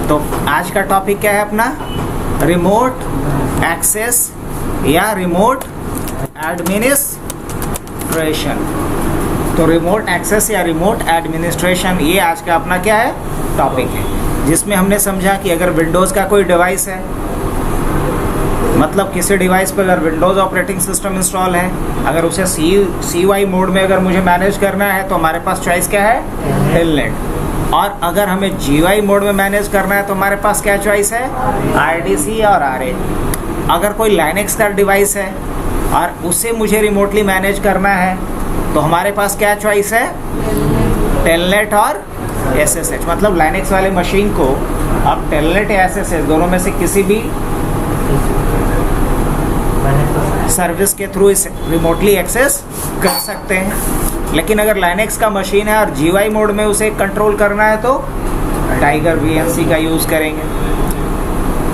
तो आज का टॉपिक क्या है अपना? रिमोट एक्सेस या रिमोट एडमिनिस्ट्रेशन। तो रिमोट एक्सेस या रिमोट एडमिनिस्ट्रेशन ये आज का अपना क्या है टॉपिक है, जिसमें हमने समझा कि अगर विंडोज़ का कोई डिवाइस है, मतलब किसी डिवाइस पर अगर विंडोज़ ऑपरेटिंग सिस्टम इंस्टॉल है, अगर उसे CUI मोड में अगर मुझे मैनेज करना है तो हमारे पास चॉइस क्या है? टेलनेट। और अगर हमें GUI मोड में मैनेज करना है तो हमारे पास क्या चॉइस है? RDC और RA। अगर कोई लाइनेक्स का डिवाइस है और उसे मुझे रिमोटली मैनेज करना है तो हमारे पास क्या चॉइस है? टेलनेट और SSH। मतलब लाइनेक्स वाले मशीन को आप टेलनेट या SSH दोनों में से किसी भी सर्विस के थ्रू इसे रिमोटली एक्सेस कर सकते हैं। लेकिन अगर लाइनेक्स का मशीन है और GUI मोड में उसे कंट्रोल करना है तो टाइगर VNC का यूज़ करेंगे।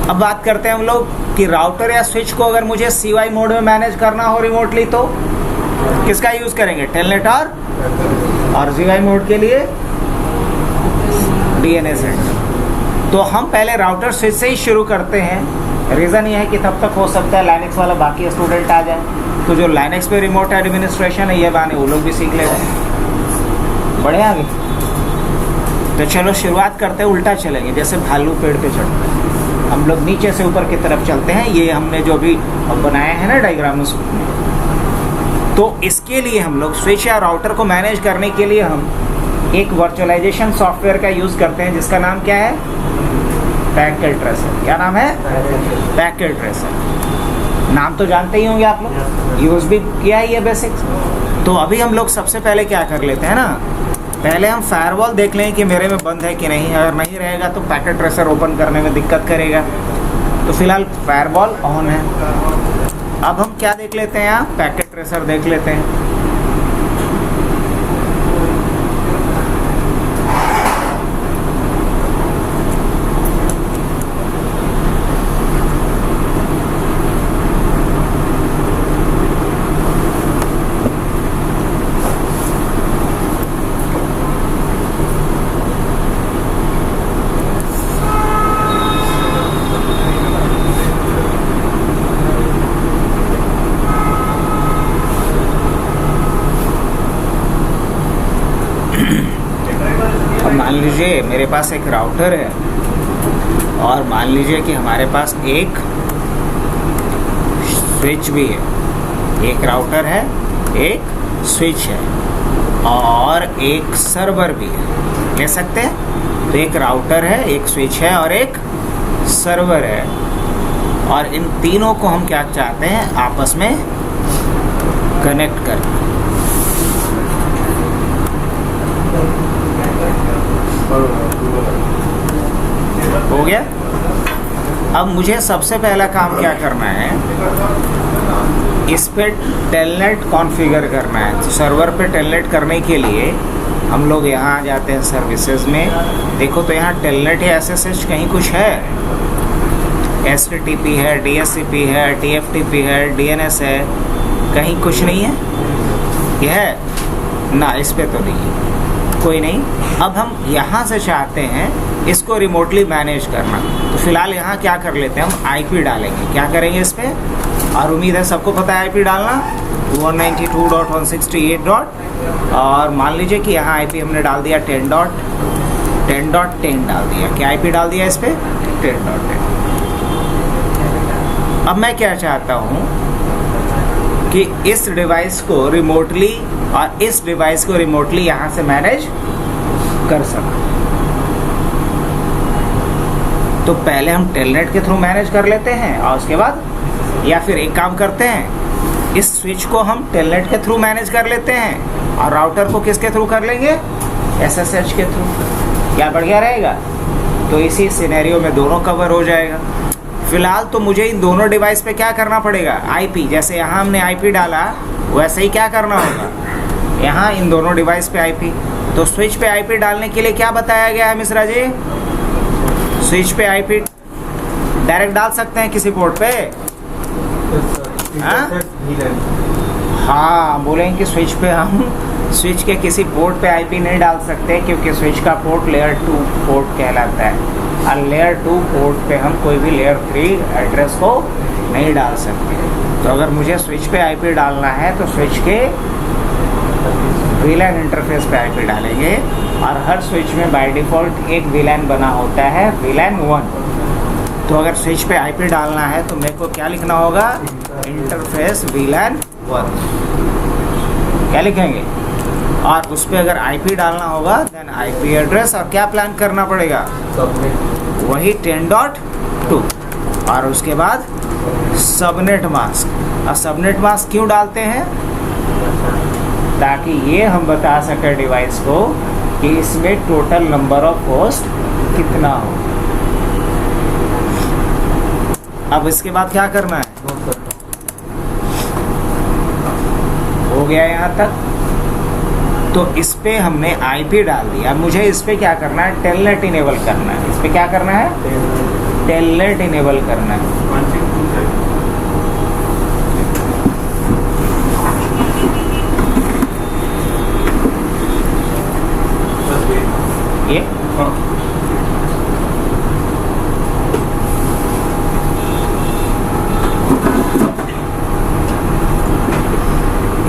अब बात करते हैं हम लोग कि राउटर या स्विच को अगर मुझे CUI मोड में मैनेज करना हो रिमोटली तो किसका यूज़ करेंगे? टेलनेट और GUI मोड के लिए DNS सेंटर। तो हम पहले राउटर स्विच से ही शुरू करते हैं। रीज़न ये है कि तब तक हो सकता है लाइनेक्स वाला बाकी स्टूडेंट आ जाए, तो जो लाइनेक्स पे रिमोट एडमिनिस्ट्रेशन है ये बाने वो लोग भी सीख ले जाए। बढ़े आगे। तो चलो शुरुआत करते हैं, उल्टा चलेंगे जैसे भालू पेड़ पे चढ़ते हैं। हम लोग नीचे से ऊपर की तरफ चलते हैं। ये हमने जो भी बनाया है ना डायग्राम में, तो इसके लिए हम लोग स्विच या राउटर को मैनेज करने के लिए हम एक वर्चुअलाइजेशन सॉफ्टवेयर का यूज़ करते हैं जिसका नाम क्या है? Packet tracer. क्या नाम है? Packet tracer. नाम तो जानते ही होंगे आप लोग, यूज़ भी किया है ये बेसिक्स। तो अभी हम लोग सबसे पहले क्या कर लेते हैं ना, पहले हम फायरवॉल देख लें कि मेरे में बंद है कि नहीं। अगर नहीं रहेगा तो पैकेट ट्रेसर ओपन करने में दिक्कत करेगा। तो फिलहाल फायरवॉल ऑन है। अब हम क्या देख लेते हैं? यहाँ पैकेट ट्रेसर देख लेते हैं। मान लीजिए मेरे पास एक राउटर है और मान लीजिए कि हमारे पास एक स्विच भी है। एक राउटर है, एक स्विच है और एक सर्वर भी है, ले सकते हैं। तो एक राउटर है, एक स्विच है और एक सर्वर है, और इन तीनों को हम क्या चाहते हैं? आपस में कनेक्ट कर। हो गया। अब मुझे सबसे पहला काम क्या करना है? इस पे टेलनेट कॉन्फ़िगर करना है। तो सर्वर पे टेलनेट करने के लिए हम लोग यहाँ आ जाते हैं सर्विसेज में। देखो तो यहाँ टेलनेट या SSH कहीं कुछ है? HTTP है, DHCP है, TFTP है, DNS है, कहीं कुछ नहीं है? यह है ना, इस पे तो नहीं है, कोई नहीं। अब हम यहाँ से चाहते हैं इसको रिमोटली मैनेज करना। तो फिलहाल यहाँ क्या कर लेते हैं? हम IP डालेंगे। क्या करेंगे इस पर? और उम्मीद है सबको पता है IP डालना, 192.168. और मान लीजिए कि यहाँ IP हमने डाल दिया 10.10 डाल दिया। क्या IP डाल दिया इस पर? 10.10। अब मैं क्या चाहता हूँ कि इस डिवाइस को रिमोटली और इस डिवाइस को रिमोटली यहाँ से मैनेज कर सकूँ। तो पहले हम टेलनेट के थ्रू मैनेज कर लेते हैं और उसके बाद, या फिर एक काम करते हैं, इस स्विच को हम टेलनेट के थ्रू मैनेज कर लेते हैं और राउटर को किसके थ्रू कर लेंगे? SSH के थ्रू। क्या बढ़िया रहेगा? तो इसी सिनेरियो में दोनों कवर हो जाएगा। फिलहाल तो मुझे इन दोनों डिवाइस पे क्या करना पड़ेगा? IP। जैसे यहाँ हमने IP डाला वैसे ही क्या करना होगा? यहाँ इन दोनों डिवाइस पे IP। तो स्विच पे IP डालने के लिए क्या बताया गया है मिश्रा जी? स्विच पे IP डायरेक्ट डाल सकते हैं किसी पोर्ट पे? हाँ, बोलेंगे कि स्विच पे हम स्विच के किसी पोर्ट पे आईपी नहीं डाल सकते क्योंकि स्विच का पोर्ट लेयर 2 पोर्ट कहलाता है और लेयर 2 पोर्ट पे हम कोई भी लेयर 3 एड्रेस को नहीं डाल सकते। तो अगर मुझे स्विच पे आईपी डालना है तो स्विच के वीलैन इंटरफेस पे आईपी डालेंगे और हर स्विच में बाय डिफ़ॉल्ट एक वीलैन बना होता है, वीलैन 1। तो अगर स्विच पे आईपी डालना है तो मेरे को क्या लिखना होगा, इंटरफेस वीलैन 1 क्या लिखेंगे, और उस पर अगर आईपी डालना होगा देन आईपी एड्रेस और क्या प्लान करना पड़ेगा, वही 10.2 और उसके बाद सबनेट मास्क। और सबनेट मास्क क्यों डालते हैं, ताकि ये हम बता सकें डिवाइस को कि इसमें टोटल नंबर ऑफ होस्ट कितना हो। अब इसके बाद क्या करना है, हो गया यहाँ तक। तो इस पे हमने आईपी डाल दिया। अब मुझे इस पे क्या करना है, टेलनेट इनेबल करना है। इस पे क्या करना है, टेलनेट इनेबल करना है।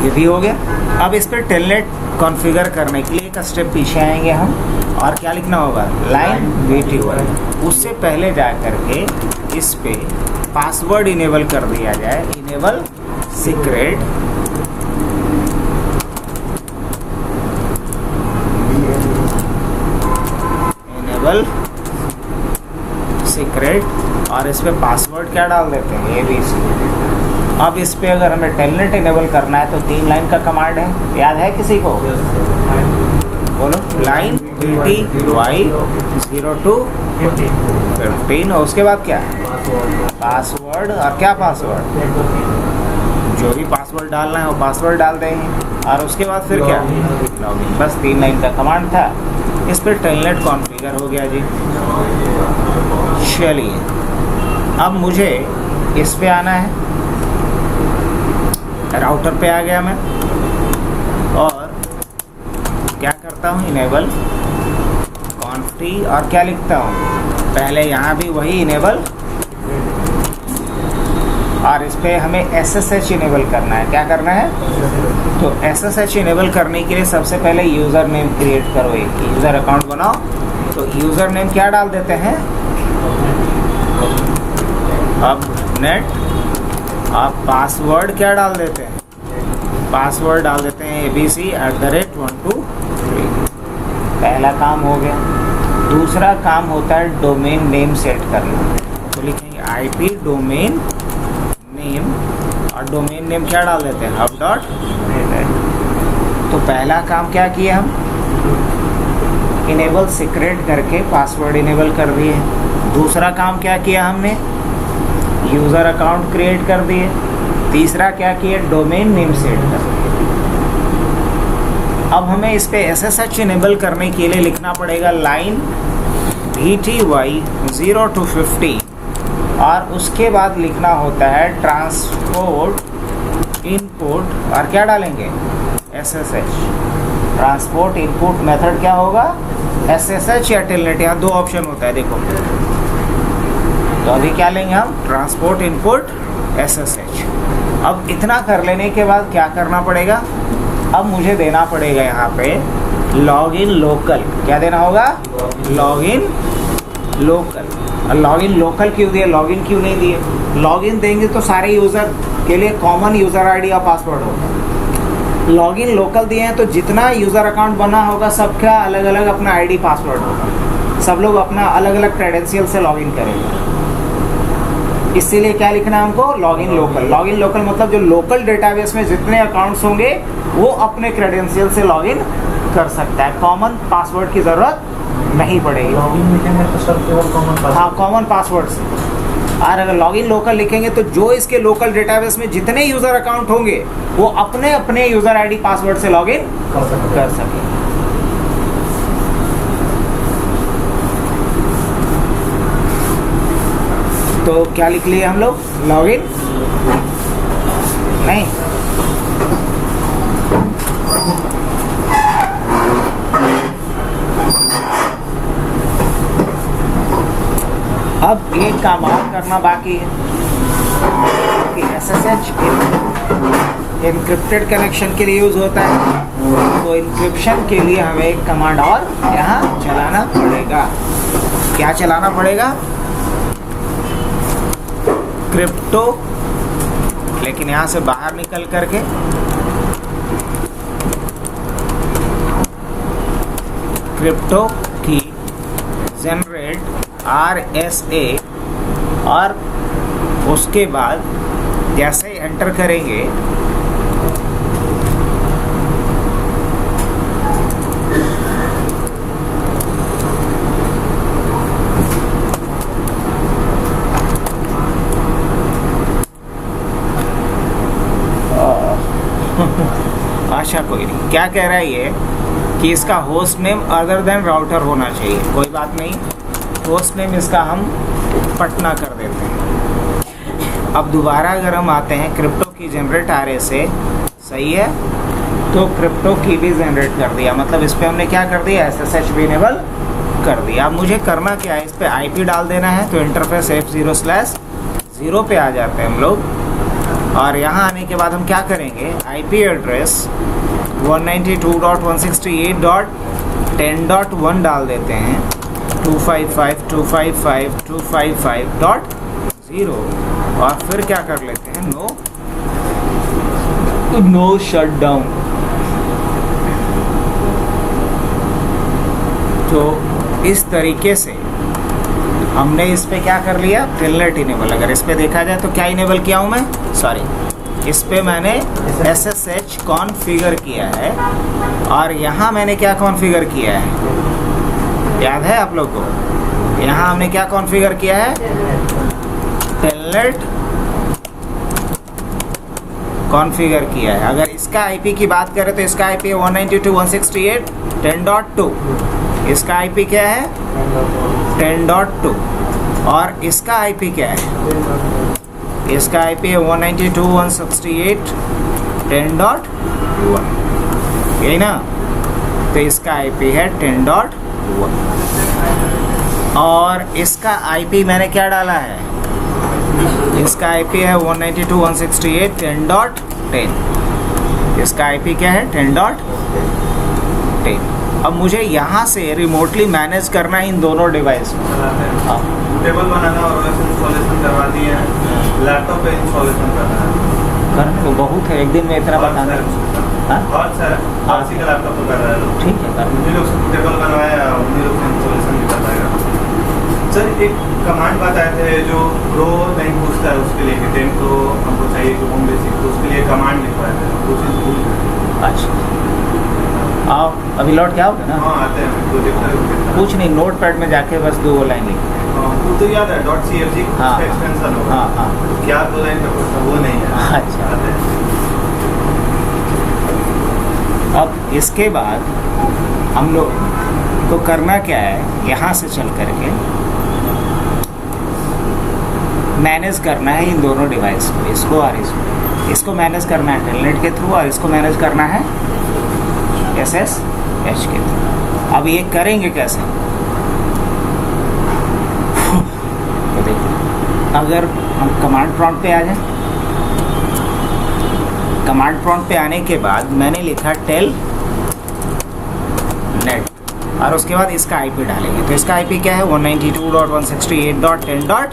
ये भी हो गया। अब इस पर टेलनेट कॉन्फ़िगर करने के लिए एक स्टेप पीछे आएंगे हम, और क्या लिखना होगा, लाइन VT1। उससे पहले जा करके इस पे पासवर्ड इनेबल कर दिया जाए, इनेबल सीक्रेट सीक्रेट, और इस पे पासवर्ड क्या डाल देते हैं, ABC। अब इस पे अगर हमें टेलनेट इनेबल करना है तो 3 लाइन का कमांड है, याद है किसी को, बोलो, लाइन VTY 02 15 और उसके बाद क्या है, पासवर्ड। और क्या पासवर्ड, जो भी पासवर्ड डालना है वो पासवर्ड डाल देंगे, और उसके बाद फिर क्या, लॉगिन। बस 3 लाइन का कमांड था। इस पर टेलनेट कॉन्फ़िगर हो गया जी। चलिए अब मुझे इस पे आना है, राउटर पे आ गया मैं, और क्या करता हूँ, इनेबल कॉन्फ़ी, और क्या लिखता हूँ, पहले यहाँ भी वही इनेबल, और इस पे हमें SSH इनेबल करना है। क्या करना है, तो SSH इनेबल करने के लिए सबसे पहले यूज़र नेम क्रिएट करो, एक यूज़र अकाउंट बनाओ। तो यूज़र नेम क्या डाल देते हैं, अब नेट, आप पासवर्ड क्या डाल देते हैं, पासवर्ड डाल देते हैं ABC@123। पहला काम हो गया। दूसरा काम होता है डोमेन नेम सेट करना। तो लिखेंगे IP डोमेन नेम, और डोमेन नेम क्या डाल देते हैं, hub.net। तो पहला काम क्या किए हम, इनेबल सीक्रेट करके पासवर्ड इनेबल कर दिए। दूसरा काम क्या किया हमने, यूज़र अकाउंट क्रिएट कर दिए। तीसरा क्या किया, डोमेन नेम सेट कर दिए। अब हमें इस पे SSH इनेबल करने के लिए लिखना पड़ेगा लाइन VTY 0 to 50, और उसके बाद लिखना होता है ट्रांसपोर्ट इनपुट, और क्या डालेंगे, SSH। ट्रांसपोर्ट इनपुट मेथड क्या होगा, SSH या टेलनेट, यहाँ 2 ऑप्शन होता है देखो। तो अभी क्या लेंगे हम, ट्रांसपोर्ट इनपुट SSH। अब इतना कर लेने के बाद क्या करना पड़ेगा, अब मुझे देना पड़ेगा यहाँ पे लॉगिन लोकल। क्या देना होगा, लॉगिन लोकल। लॉगिन लोकल क्यों दिए, लॉगिन क्यों नहीं दिए, लॉगिन देंगे तो सारे यूज़र के लिए कॉमन यूज़र ID और पासवर्ड होगा। लॉगिन लोकल दिए हैं तो जितना यूज़र अकाउंट बना होगा सबका अलग अलग अपना ID पासवर्ड होगा, सब लोग अपना अलग अलग क्रेडेंशियल से लॉगिन करेंगे। इसीलिए क्या लिखना है हमको, लॉगिन लोकल। लॉगिन लोकल मतलब जो लोकल डेटाबेस में जितने अकाउंट्स होंगे वो अपने क्रेडेंशियल से लॉगिन कर सकता है, कॉमन पासवर्ड की ज़रूरत नहीं पड़ेगी। लॉगिन लिखेंगे तो सर केवल कॉमन, हाँ कॉमन पासवर्ड से। और अगर लॉगिन लोकल लिखेंगे तो जो इसके लोकल डेटाबेस में जितने यूज़र अकाउंट होंगे वो अपने अपने यूज़र ID पासवर्ड से लॉगिन कर सकें। तो क्या लिख लिए हम लोग, लॉगिन नहीं, अब एक काम और करना बाकी है कि SSH एन्क्रिप्टेड कनेक्शन के लिए यूज़ होता है, तो इंक्रिप्शन के लिए हमें एक कमांड और यहाँ चलाना पड़ेगा। क्या चलाना पड़ेगा? क्रिप्टो, लेकिन यहाँ से बाहर निकल करके क्रिप्टो की जनरेट RSA, और उसके बाद जैसे ही एंटर करेंगे आशा कोई नहीं, क्या कह रहा है ये कि इसका host name other than router होना चाहिए। कोई बात नहीं, होस्ट नेम इसका हम पटना कर देते हैं। अब दोबारा अगर हम आते हैं क्रिप्टो की जनरेट RSA, सही है, तो क्रिप्टो की भी जनरेट कर दिया, मतलब इस पर हमने क्या कर दिया, SSH भी इनेबल कर दिया। अब मुझे करना क्या है, इस पर IP डाल देना है, तो इंटरफेस F0/0 पे आ जाते हैं हम लोग, और यहाँ आने के बाद हम क्या करेंगे, IP एड्रेस 192.168.10.1 डाल देते हैं, 255.255.255.0, और फिर क्या कर लेते हैं, नो शटडाउन। तो इस तरीके से हमने इस पे क्या कर लिया, टेलनेट इनेबल। अगर इस पे देखा जाए तो क्या इनेबल किया हूँ मैं, सॉरी, इस पे मैंने SSH कॉन्फ़िगर किया है, और यहाँ मैंने क्या कॉन्फ़िगर किया है, याद है आप लोग को? यहाँ हमने क्या कॉन्फ़िगर किया है, टेलनेट कॉन्फ़िगर किया है। अगर इसका IP की बात करें तो इसका IP है 192.168.10.2, इसका IP क्या है, 10.2, और इसका IP क्या है, इसका IP है 192.168.10.1, यही ना, तो इसका IP है 10.1, और इसका IP मैंने क्या डाला है, इसका IP है 192.168.10.10, इसका IP क्या है, 10.10। अब मुझे यहाँ से रिमोटली मैनेज करना है इन दोनों डिवाइस में। टेबल बनाना और इंस्टॉलेशन करवा दिए हैं, लैपटॉप पे इंस्टॉलेशन करना है, करने को बहुत है, एक दिन में इतना बताना है। बहुत सारा आरसी का लैपटॉप तो कर रहा है, ठीक है, कर उन्हीं लोग टेबल बनवाया, उन्हीं लोग से इंस्टॉलेशन भी कर पाएगा। सर एक कमांड बताए थे जो प्रो नहीं पूछता है, उसके लिए 10 प्रो हमको चाहिए जो होम बेसिक, तो उसके लिए कमांड लिखवाए थे, वो चीज़ भूल गए। अच्छा, आओ अभी लौट के आओगे ना? हाँ आते हैं, प्रोजेक्टर कुछ नहीं, नोट पैड में जाके बस 2 लाइन लिख। वो तो याद है .cfg हाँ, एक्सटेंशन होगा। हाँ हाँ, क्या 2 लाइन का कोड था, वो नहीं है। अच्छा। आते हैं। अब इसके बाद हम लोग को करना क्या है, यहाँ से चल करके मैनेज करना है इन दोनों डिवाइस को, इसको और इसको मैनेज करना है टेलनेट के थ्रू, और इसको मैनेज करना है SSH के थ्रू। अब ये करेंगे कैसे, तो देखिए, अगर हम कमांड प्रॉम्प्ट पे आ जाएं, कमांड प्रॉम्प्ट पे आने के बाद मैंने लिखा टेल नेट, और उसके बाद इसका IP डालेंगे, तो इसका IP क्या है, 192.168.10.2।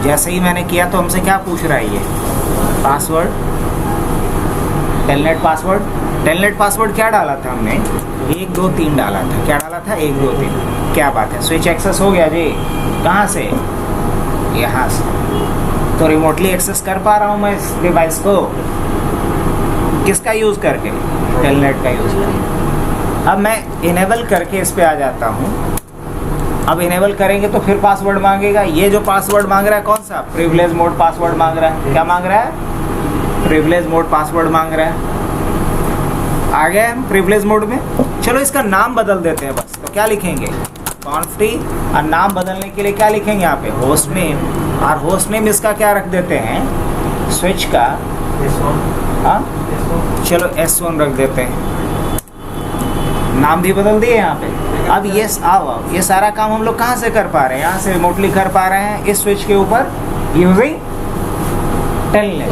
जैसे ही मैंने किया तो हमसे क्या पूछ रहा है ये, password, telnet password. Telnet password क्या डाला था हमने, 1 2 3 डाला था। क्या डाला था, 1 2 3। क्या बात है, स्विच एक्सेस हो गया जी। कहाँ से, यहाँ से। तो रिमोटली एक्सेस कर पा रहा हूँ मैं इस डिवाइस को, किसका यूज़ करके, टेलनेट का यूज़ करके। अब मैं इनेबल करके इस पे आ जाता हूँ। अब इनेबल करेंगे तो फिर पासवर्ड मांगेगा। ये जो पासवर्ड मांग रहा है कौन सा, प्रिविलेज मोड पासवर्ड मांग रहा है। क्या मांग रहा है, प्रिविलेज मोड पासवर्ड मांग रहा है। आ गए हम प्रिविलेज मोड में। चलो इसका नाम बदल देते हैं बस। तो क्या लिखेंगे, कॉन्फ्टी, और नाम बदलने के लिए क्या लिखेंगे यहाँ पे, होस्ट नेम। और होस्ट नेम इसका क्या रख देते हैं, स्विच का, हाँ चलो S1 रख देते हैं। नाम भी बदल दिए यहाँ पे। अब ये सारा काम हम लोग कहाँ से कर पा रहे हैं? यहाँ से रिमोटली कर पा रहे हैं इस स्विच के ऊपर यूजिंग टेलनेट।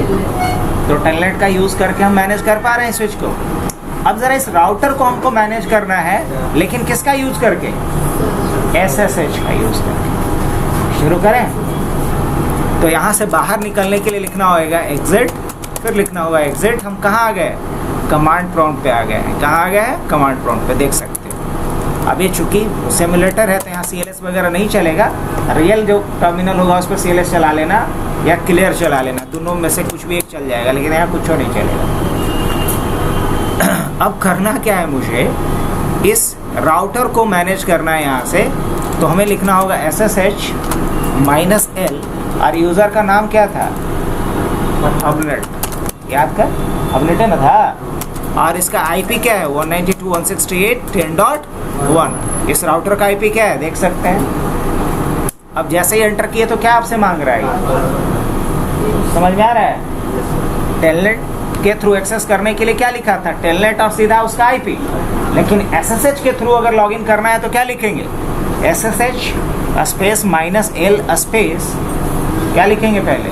तो टेलनेट का यूज़ करके हम मैनेज कर पा रहे हैं स्विच को। अब ज़रा इस राउटर को हमको मैनेज करना है, लेकिन किसका यूज़ करके? SSH का यूज़ करके। शुरू करें। तो यहाँ से बाहर निकलने के लिए लिखना होगा एग्जिट, फिर लिखना होगा एग्जिट। हम कहाँ आ गए? कमांड प्रॉम्प्ट पे आ गए हैं। कहाँ आ गए हैं? कमांड प्रॉम्प्ट पे, देख सकते हो। अब ये चूँकि सिमुलेटर है तो यहाँ CLS वगैरह नहीं चलेगा। रियल जो टर्मिनल होगा उस पर CLS चला लेना या क्लियर चला लेना, दोनों में से कुछ भी एक चल जाएगा, लेकिन यहाँ कुछ नहीं चलेगा। अब करना क्या है मुझे? इस राउटर को मैनेज करना है यहाँ से, तो हमें लिखना होगा SSH -L और यूज़र का नाम क्या था? अबनेट। याद कर, अबनेट है ना था। और इसका IP क्या है? 192.168.10.1। इस राउटर का IP क्या है? देख सकते हैं। अब जैसे ही एंटर किए तो क्या आपसे मांग रहा है? समझ में आ रहा है? टेलनेट के थ्रू एक्सेस करने के लिए क्या लिखा था? टेलनेट और सीधा उसका IP। लेकिन SSH के थ्रू अगर लॉगिन करना है तो क्या लिखेंगे? SSH स्पेस -L स्पेस क्या लिखेंगे पहले?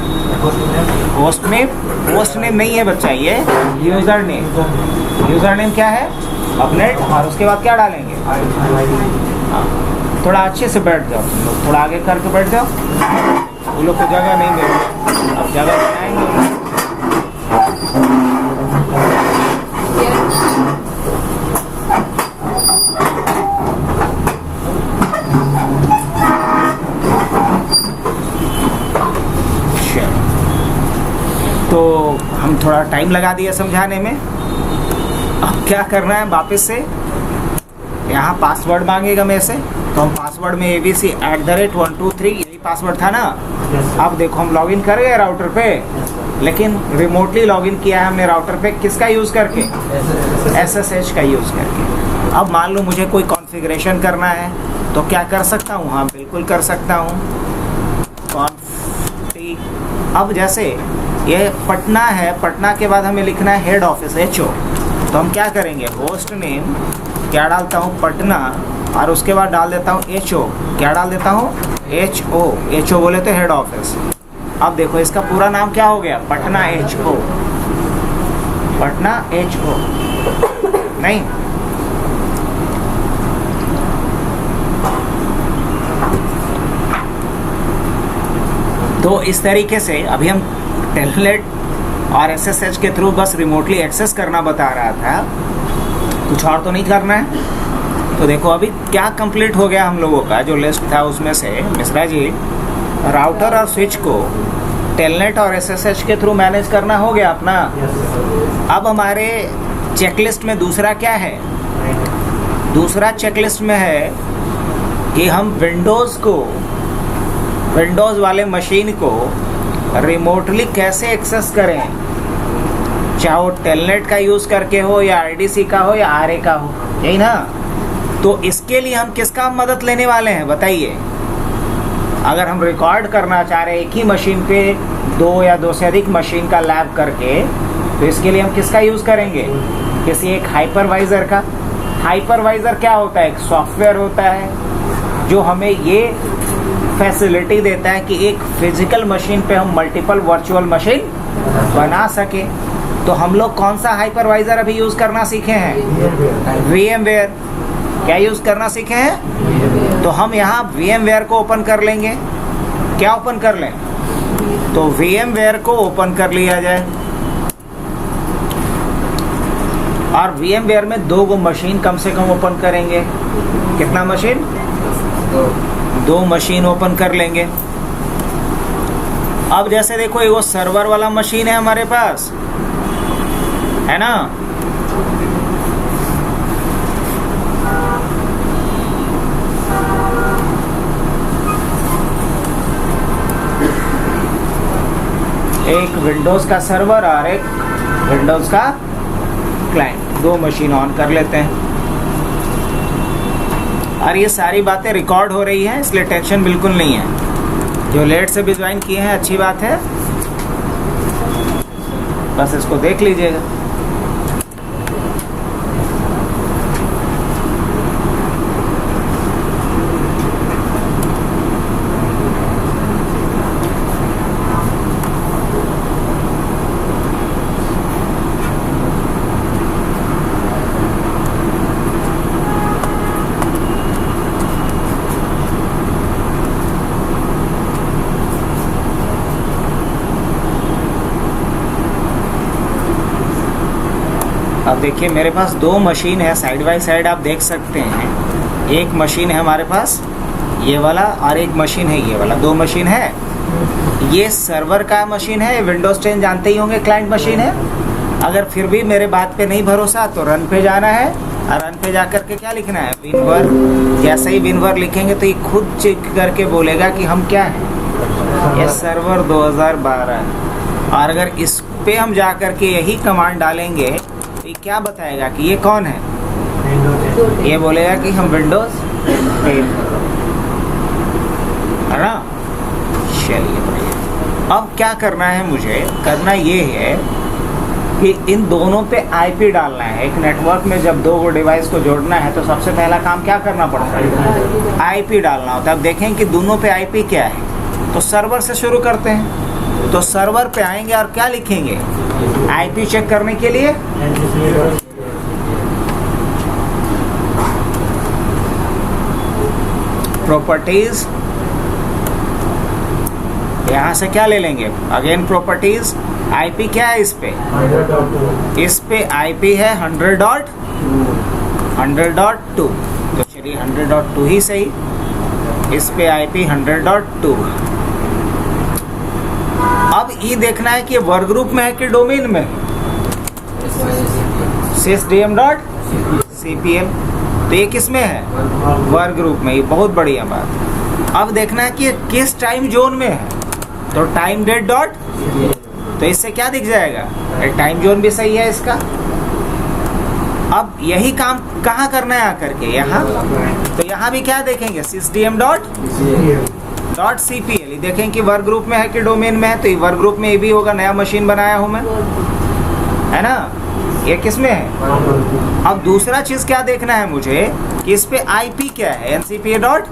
Host name. होस्ट नेम नहीं है बच्चा, ये यूज़र नेम। यूज़र नेम क्या है? अपनेट। और उसके बाद क्या डालेंगे? थोड़ा अच्छे से बैठ जाओ तुम लोग, थोड़ा आगे करके बैठ जाओ। वो लोग को जगह नहीं मिल रही, अब जगह बनाएंगे। तो हम थोड़ा टाइम लगा दिया समझाने में। अब क्या करना है? वापस से यहाँ पासवर्ड मांगेगा मेरे से, तो हम पासवर्ड में ABC@123 यही पासवर्ड था ना। अब देखो हम लॉगिन कर गए राउटर पे, लेकिन रिमोटली लॉगिन किया है हमने राउटर पे। किसका यूज़ करके? SSH का यूज़ करके। अब मान लो मुझे कोई कॉन्फ़िगरेशन करना है तो क्या कर सकता हूँ? हाँ बिल्कुल कर सकता हूँ। अब जैसे ये पटना है, पटना के बाद हमें लिखना है हेड ऑफिस HO। तो हम क्या करेंगे? होस्ट नेम क्या डालता हूँ? पटना, और उसके बाद डाल देता हूँ HO। क्या डाल देता हूँ? HO बोले तो हेड ऑफिस। अब देखो इसका पूरा नाम क्या हो गया? पटना HO। पटना HO नहीं, तो इस तरीके से अभी हम टेलनेट और SSH के थ्रू बस रिमोटली एक्सेस करना बता रहा था, कुछ और तो नहीं करना है। तो देखो अभी क्या कंप्लीट हो गया हम लोगों का जो लिस्ट था उसमें से। मिश्रा जी, राउटर और स्विच को टेलनेट और SSH के थ्रू मैनेज करना हो गया अपना। अब हमारे चेकलिस्ट में दूसरा क्या है? दूसरा चेकलिस्ट में है कि हम विंडोज़ वाले मशीन को रिमोटली कैसे एक्सेस करें, चाहे वो टेलनेट का यूज़ करके हो या RDC का हो या RA का हो, यही ना। तो इसके लिए हम किसका मदद लेने वाले हैं बताइए? अगर हम रिकॉर्ड करना चाह रहे हैं एक ही मशीन पे 2 या 2 से अधिक मशीन का लैब करके, तो इसके लिए हम किसका यूज़ करेंगे? किसी एक हाइपरवाइज़र का। हाइपरवाइज़र क्या होता है? एक सॉफ्टवेयर होता है जो हमें ये फैसिलिटी देता है कि एक फिजिकल मशीन पे हम मल्टीपल वर्चुअल मशीन बना सके। तो हम लोग कौन सा हाइपरवाइज़र अभी यूज़ करना सीखे हैं? VMware। क्या यूज़ करना सीखे हैं? तो हम यहाँ VMware को ओपन कर लेंगे। क्या ओपन कर लें? तो VMware को ओपन कर लिया जाए, और VMware में 2 मशीन कम से कम ओपन करेंगे। कितना मशीन? 2 मशीन ओपन कर लेंगे। अब जैसे देखो ये वो सर्वर वाला मशीन है हमारे पास, है ना। एक विंडोज़ का सर्वर और एक विंडोज़ का क्लाइंट, 2 मशीन ऑन कर लेते हैं। और ये सारी बातें रिकॉर्ड हो रही हैं, इसलिए टेंशन बिल्कुल नहीं है। जो लेट से भी ज्वाइन किए हैं अच्छी बात है, बस इसको देख लीजिएगा। देखिए मेरे पास दो मशीन है साइड बाय साइड, आप देख सकते हैं। एक मशीन है हमारे पास ये वाला और एक मशीन है ये वाला, दो मशीन है। ये सर्वर का मशीन है, विंडोज 10 जानते ही होंगे क्लाइंट मशीन है। अगर फिर भी मेरे बात पे नहीं भरोसा तो रन पे जाना है और रन पे जा करके क्या लिखना है, विनवर। जैसे ही विनवर लिखेंगे तो ये खुद चेक करके बोलेगा कि हम क्या हैं, ये सर्वर 2012 है। और अगर इस पे हम जा करके यही कमांड डालेंगे तो ये क्या बताएगा कि ये कौन है, ये बोलेगा कि हम विंडोज 10 है ना। चलिए अब क्या करना है, मुझे करना ये है कि इन दोनों पे आईपी डालना है। एक नेटवर्क में जब दो डिवाइस को जोड़ना है तो सबसे पहला काम क्या करना पड़ता है, आईपी डालना होता है। अब देखें कि दोनों पे आईपी क्या है, तो सर्वर से शुरू करते हैं। तो सर्वर पे आएंगे और क्या लिखेंगे, आईपी चेक करने के लिए प्रॉपर्टीज, यहाँ से क्या ले लेंगे, अगेन प्रॉपर्टीज। आईपी क्या है इस पे आईपी है 100.100.2, तो चलिए 100.2 ही सही। इस पे आईपी 100.2। अब ये देखना है कि वर्क ग्रुप में है कि डोमेन में, sysdm.cpl, तो ये किस में है, वर्क ग्रुप में। ये बहुत बढ़िया बात। अब देखना है कि ये किस टाइम जोन में है, तो टाइम डेट डॉट, तो इससे क्या दिख जाएगा, टाइम जोन भी सही है इसका। अब यही काम कहाँ करना है आकर के, यहाँ। तो यहाँ भी क्या देखेंगे, sysdm.cpl, देखें कि वर्क ग्रुप में है कि डोमेन में है, तो ये वर्क ग्रुप में ये भी होगा, नया मशीन बनाया हूँ मैं, है ना। ये किस में है। अब दूसरा चीज क्या देखना है मुझे कि इस पे आईपी क्या है, ncpa डॉट,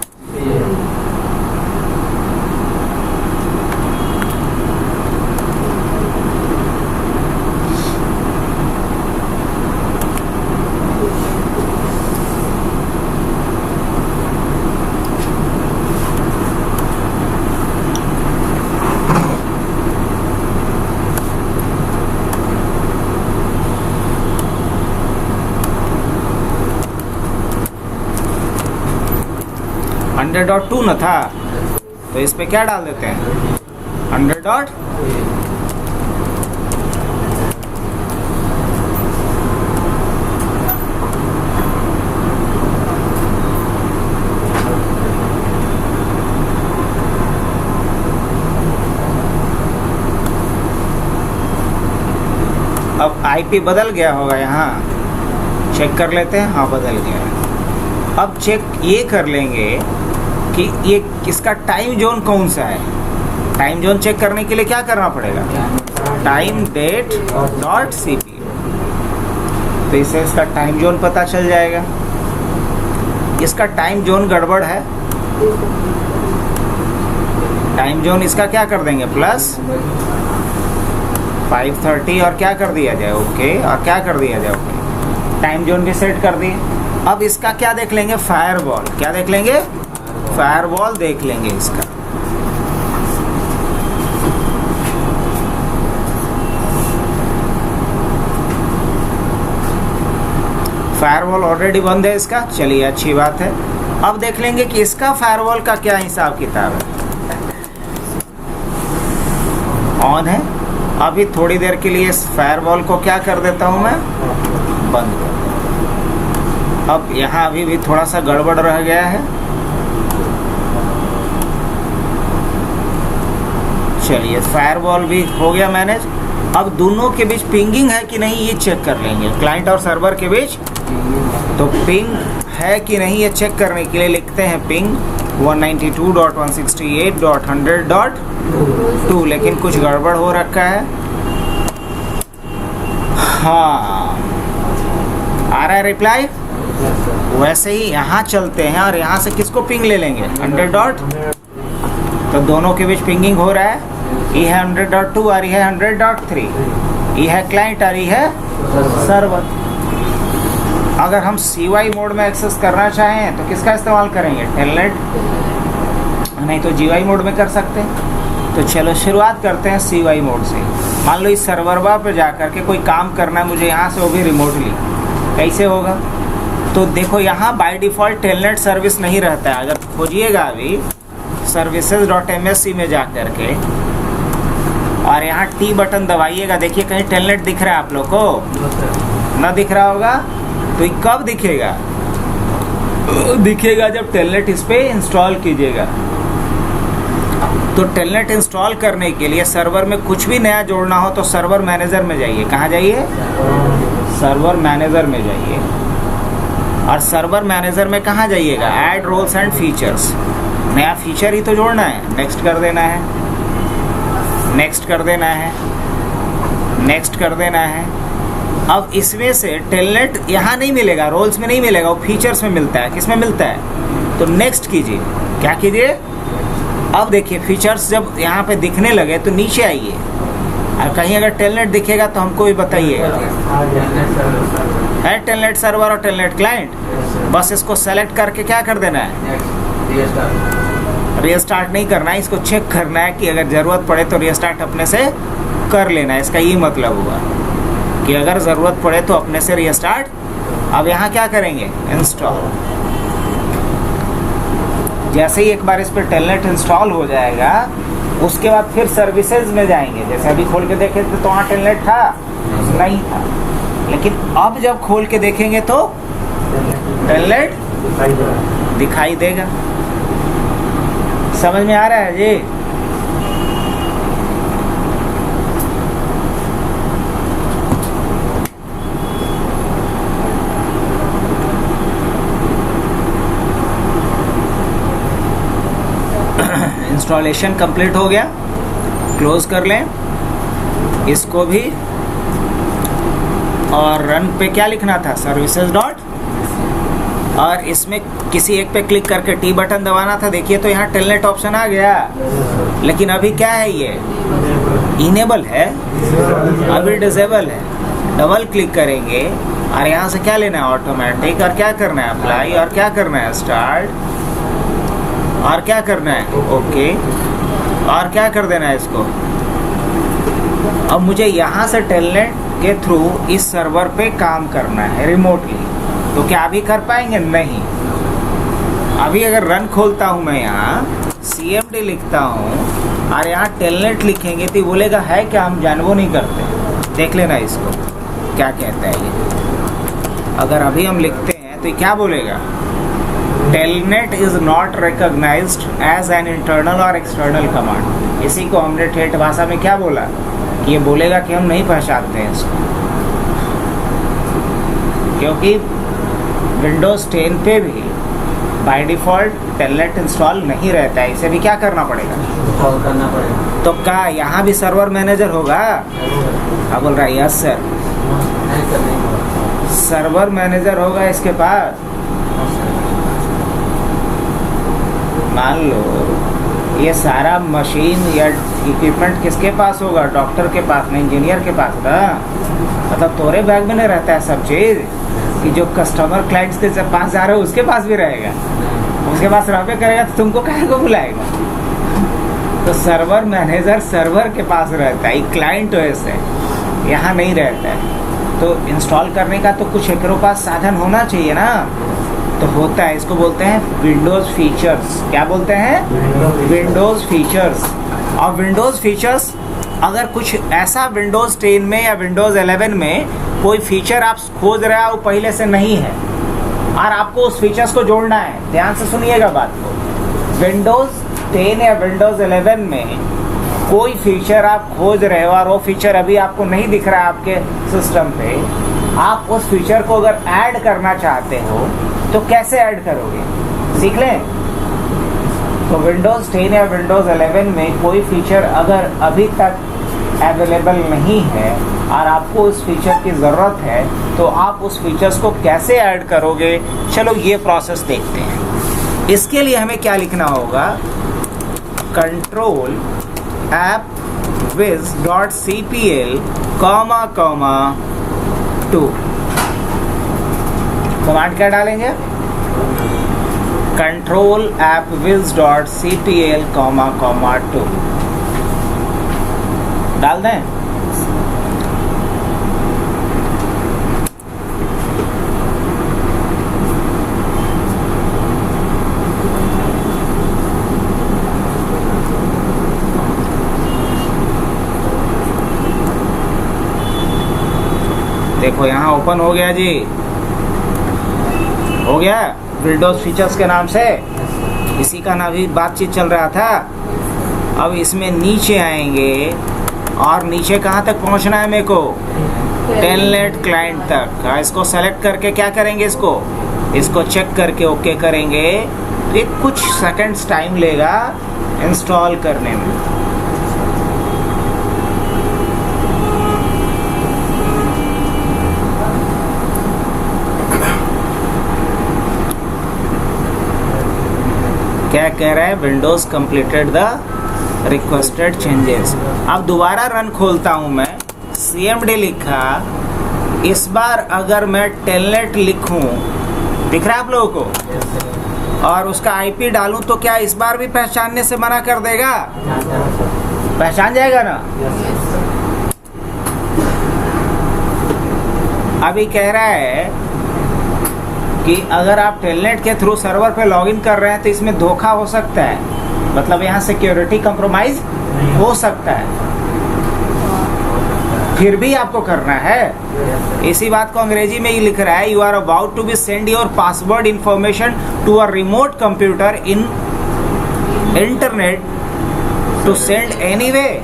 $100.2 न था, तो इस पे क्या डाल देते हैं, 100. अब आईपी बदल गया होगा, यहाँ चेक कर लेते हैं, हाँ बदल गया। अब चेक ये कर लेंगे कि ये किसका टाइम जोन कौन सा है। टाइम जोन चेक करने के लिए क्या करना पड़ेगा, टाइम डेट डॉट cpl, तो इससे इसका टाइम जोन पता चल जाएगा। इसका टाइम जोन गड़बड़ है, टाइम जोन इसका क्या कर देंगे, प्लस 5:30 और क्या कर दिया जाए, ओके, और क्या कर दिया जाए, ओके। टाइम जोन भी सेट कर दिए। अब इसका क्या देख लेंगे, फायरवॉल, क्या देख लेंगे, फायरवॉल देख लेंगे इसका। फायरवॉल ऑलरेडी बंद है इसका, चलिए अच्छी बात है। अब देख लेंगे कि इसका फायरवॉल का क्या हिसाब किताब है। ऑन है। अभी थोड़ी देर के लिए इस फायरवॉल को क्या कर देता हूं मैं, बंद कर। अब यहाँ अभी भी थोड़ा सा गड़बड़ रह गया है, चलिए फायरवॉल भी हो गया मैनेज। अब दोनों के बीच पिंगिंग है कि नहीं ये चेक कर लेंगे, क्लाइंट और सर्वर के बीच। तो पिंग है कि नहीं ये चेक करने के लिए लिखते हैं पिंग 192.168.100.2, लेकिन कुछ गड़बड़ हो रखा है। हाँ आ रहा है रिप्लाई। वैसे ही यहाँ चलते हैं और यहाँ से किसको पिंग ले लेंगे, 100. तो दोनों के बीच पिंगिंग हो रहा है, ये है 100.2 और ये है 100.3, ये है क्लाइंट और ये है सर्वर। अगर हम CY मोड में एक्सेस करना चाहें तो किसका इस्तेमाल करेंगे, टेलनेट, नहीं तो GUI मोड में कर सकते हैं। तो चलो शुरुआत करते हैं CY मोड से। मान लो इस सर्वर पे जा कर के कोई काम करना है मुझे यहाँ से, वो भी रिमोटली। कैसे होगा? तो देखो यहाँ बाय डिफ़ॉल्ट टेलनेट सर्विस नहीं रहता है। अगर खोजिएगा अभी services.msc में जा कर के और यहाँ T बटन दबाइएगा, देखिए कहीं टेलनेट दिख रहा है आप लोग को? ना दिख रहा होगा। तो ये कब दिखेगा? दिखेगा जब टेलनेट इस पर इंस्टॉल कीजिएगा। तो टेलनेट इंस्टॉल करने के लिए सर्वर में कुछ भी नया जोड़ना हो तो सर्वर मैनेजर में जाइए। कहाँ जाइए? सर्वर मैनेजर में जाइए। और सर्वर मैनेजर में कहाँ जाइएगा? Add roles and features. नया फीचर ही तो जोड़ना है, नेक्स्ट कर देना है, नेक्स्ट कर देना है, नेक्स्ट कर देना है। अब इसमें से टेलनेट यहाँ नहीं मिलेगा, रोल्स में नहीं मिलेगा, वो फीचर्स में मिलता है। किस में मिलता है? तो नेक्स्ट कीजिए। क्या कीजिए? अब देखिए फीचर्स जब यहाँ पे दिखने लगे तो नीचे आइए, और कहीं अगर टेलनेट दिखेगा तो हमको भी बताइएगा। है टेलनेट सर्वर और टेलनेट क्लाइंट, बस इसको सेलेक्ट करके क्या कर देना है? रीस्टार्ट नहीं करना है, इसको चेक करना है कि अगर ज़रूरत पड़े तो रीस्टार्ट अपने से कर लेना है। इसका ये मतलब हुआ कि अगर ज़रूरत पड़े तो अपने से रीस्टार्ट। अब यहाँ क्या करेंगे? इंस्टॉल। जैसे ही एक बार इस पर टेलनेट इंस्टॉल हो जाएगा उसके बाद फिर सर्विसेज में जाएंगे। जैसे अभी खोल के देखे थे तो वहाँ टेलनेट था? नहीं था। लेकिन अब जब खोल के देखेंगे तो टेलनेट दिखाई देगा। समझ में आ रहा है जी? इंस्टॉलेशन कंप्लीट हो गया, क्लोज कर लें इसको भी। और रन पे क्या लिखना था? सर्विसेज डॉट, और इसमें किसी एक पे क्लिक करके T बटन दबाना था। देखिए तो यहाँ टेलनेट ऑप्शन आ गया, लेकिन अभी क्या है? ये इनेबल है, अभी डिसेबल है। डबल क्लिक करेंगे और यहाँ से क्या लेना है? ऑटोमेटिक। और क्या करना है? अप्लाई। और क्या करना है? स्टार्ट। और क्या करना है? ओके। और क्या कर देना है इसको? अब मुझे यहाँ से टेलनेट के थ्रू इस सर्वर पे काम करना है रिमोटली, तो क्या अभी कर पाएंगे? नहीं। अभी अगर रन खोलता हूँ मैं, यहाँ CMD लिखता हूँ और यहाँ टेलनेट लिखेंगे तो बोलेगा है क्या? हम जानबो नहीं करते। देख लेना इसको क्या कहता है ये। अगर अभी हम लिखते हैं तो ये क्या बोलेगा? Telnet is not recognized as an internal और एक्सटर्नल कमांड। इसी को हमने ठेठ भाषा में क्या बोला कि ये बोलेगा कि हम नहीं पहचानते हैं इसको, क्योंकि विंडोज़ 10 पे भी बाय डिफ़ॉल्ट टेलनेट इंस्टॉल नहीं रहता है। इसे भी क्या करना पड़ेगा? इंस्टॉल करना पड़ेगा। तो क्या यहाँ भी सर्वर मैनेजर होगा? हाँ बोल रहा है यस सर, सर्वर मैनेजर होगा इसके पास। मान लो ये सारा मशीन या इक्विपमेंट किसके पास होगा? डॉक्टर के पास नहीं, इंजीनियर के पास ना। मतलब तोरे बैग में नहीं रहता है सब चीज़, कि जो कस्टमर क्लाइंट्स के पास जा रहे हो उसके पास भी रहेगा। उसके पास रहबे करेगा तो तुमको काहे को बुलाएगा? तो सर्वर मैनेजर सर्वर के पास रहता है, क्लाइंट वैसे यहाँ नहीं रहता है। तो इंस्टॉल करने का तो कुछ एक पास साधन होना चाहिए ना, तो होता है। इसको बोलते हैं विंडोज़ फीचर्स। क्या बोलते हैं? Windows features. और विंडोज़ फीचर्स अगर कुछ ऐसा विंडोज़ 10 में या विंडोज़ 11 में कोई फीचर आप खोज रहे हो पहले से नहीं है और आपको उस फीचर्स को जोड़ना है, ध्यान से सुनिएगा बात को। विंडोज़ 10 या विंडोज़ 11 में कोई फीचर आप खोज रहे हो और वो फीचर अभी आपको नहीं दिख रहा है आपके सिस्टम पे, आप उस फीचर को अगर ऐड करना चाहते हो तो कैसे ऐड करोगे? सीख लें। तो विंडोज़ 10 या विंडोज़ 11 में कोई फीचर अगर अभी तक अवेलेबल नहीं है और आपको उस फीचर की ज़रूरत है तो आप उस फीचर्स को कैसे ऐड करोगे? चलो ये प्रोसेस देखते हैं। इसके लिए हमें क्या लिखना होगा? कंट्रोल appwiz.cpl, 2 कमांड क्या डालेंगे? कंट्रोल appwiz.cpl, 2 डाल दें? देखो यहाँ ओपन हो गया जी, हो गया विंडोज फीचर्स के नाम से, इसी का ना भी बातचीत चल रहा था। अब इसमें नीचे आएंगे और नीचे कहाँ तक पहुँचना है मेरे को? टेलनेट क्लाइंट तक। इसको सेलेक्ट करके क्या करेंगे, इसको चेक करके ओके करेंगे। ये कुछ सेकंड्स टाइम लेगा इंस्टॉल करने में। क्या कह रहा है? Windows completed the requested changes. अब दोबारा रन खोलता हूं मैं, cmd लिखा, इस बार अगर मैं टेलनेट लिखूं, दिख रहा है आप लोगों को, और उसका आईपी डालूं तो क्या इस बार भी पहचानने से मना कर देगा? पहचान जाएगा ना? अभी कह रहा है कि अगर आप टेलनेट के थ्रू सर्वर पे लॉगिन कर रहे हैं तो इसमें धोखा हो सकता है, मतलब यहाँ सिक्योरिटी कंप्रोमाइज हो सकता है, फिर भी आपको करना है। इसी बात को अंग्रेजी में ही लिख रहा है, you are about to be send your password information to a remote computer in internet to send anyway.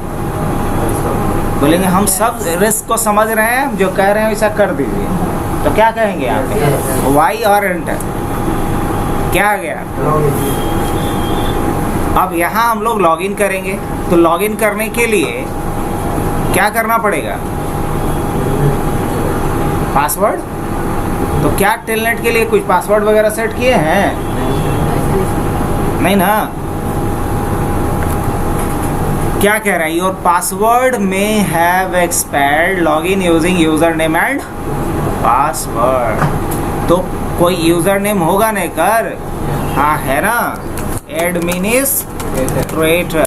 बोलेंगे हम सब रिस्क को समझ रहे हैं, जो कह रहे हैं वैसा कर दीजिए। तो क्या कहेंगे यहाँ पे? वाई और एंटर। क्या आ गया? अब यहाँ हम लोग लॉगिन करेंगे, तो लॉगिन करने के लिए क्या करना पड़ेगा? पासवर्ड। तो क्या टेलनेट के लिए कुछ पासवर्ड वगैरह सेट किए हैं? नहीं ना? क्या कह रहा है? योर पासवर्ड में have expired, login using user name and password. तो कोई यूजर नेम होगा नहीं कर? हाँ है ना, एडमिनिस्ट्रेटर।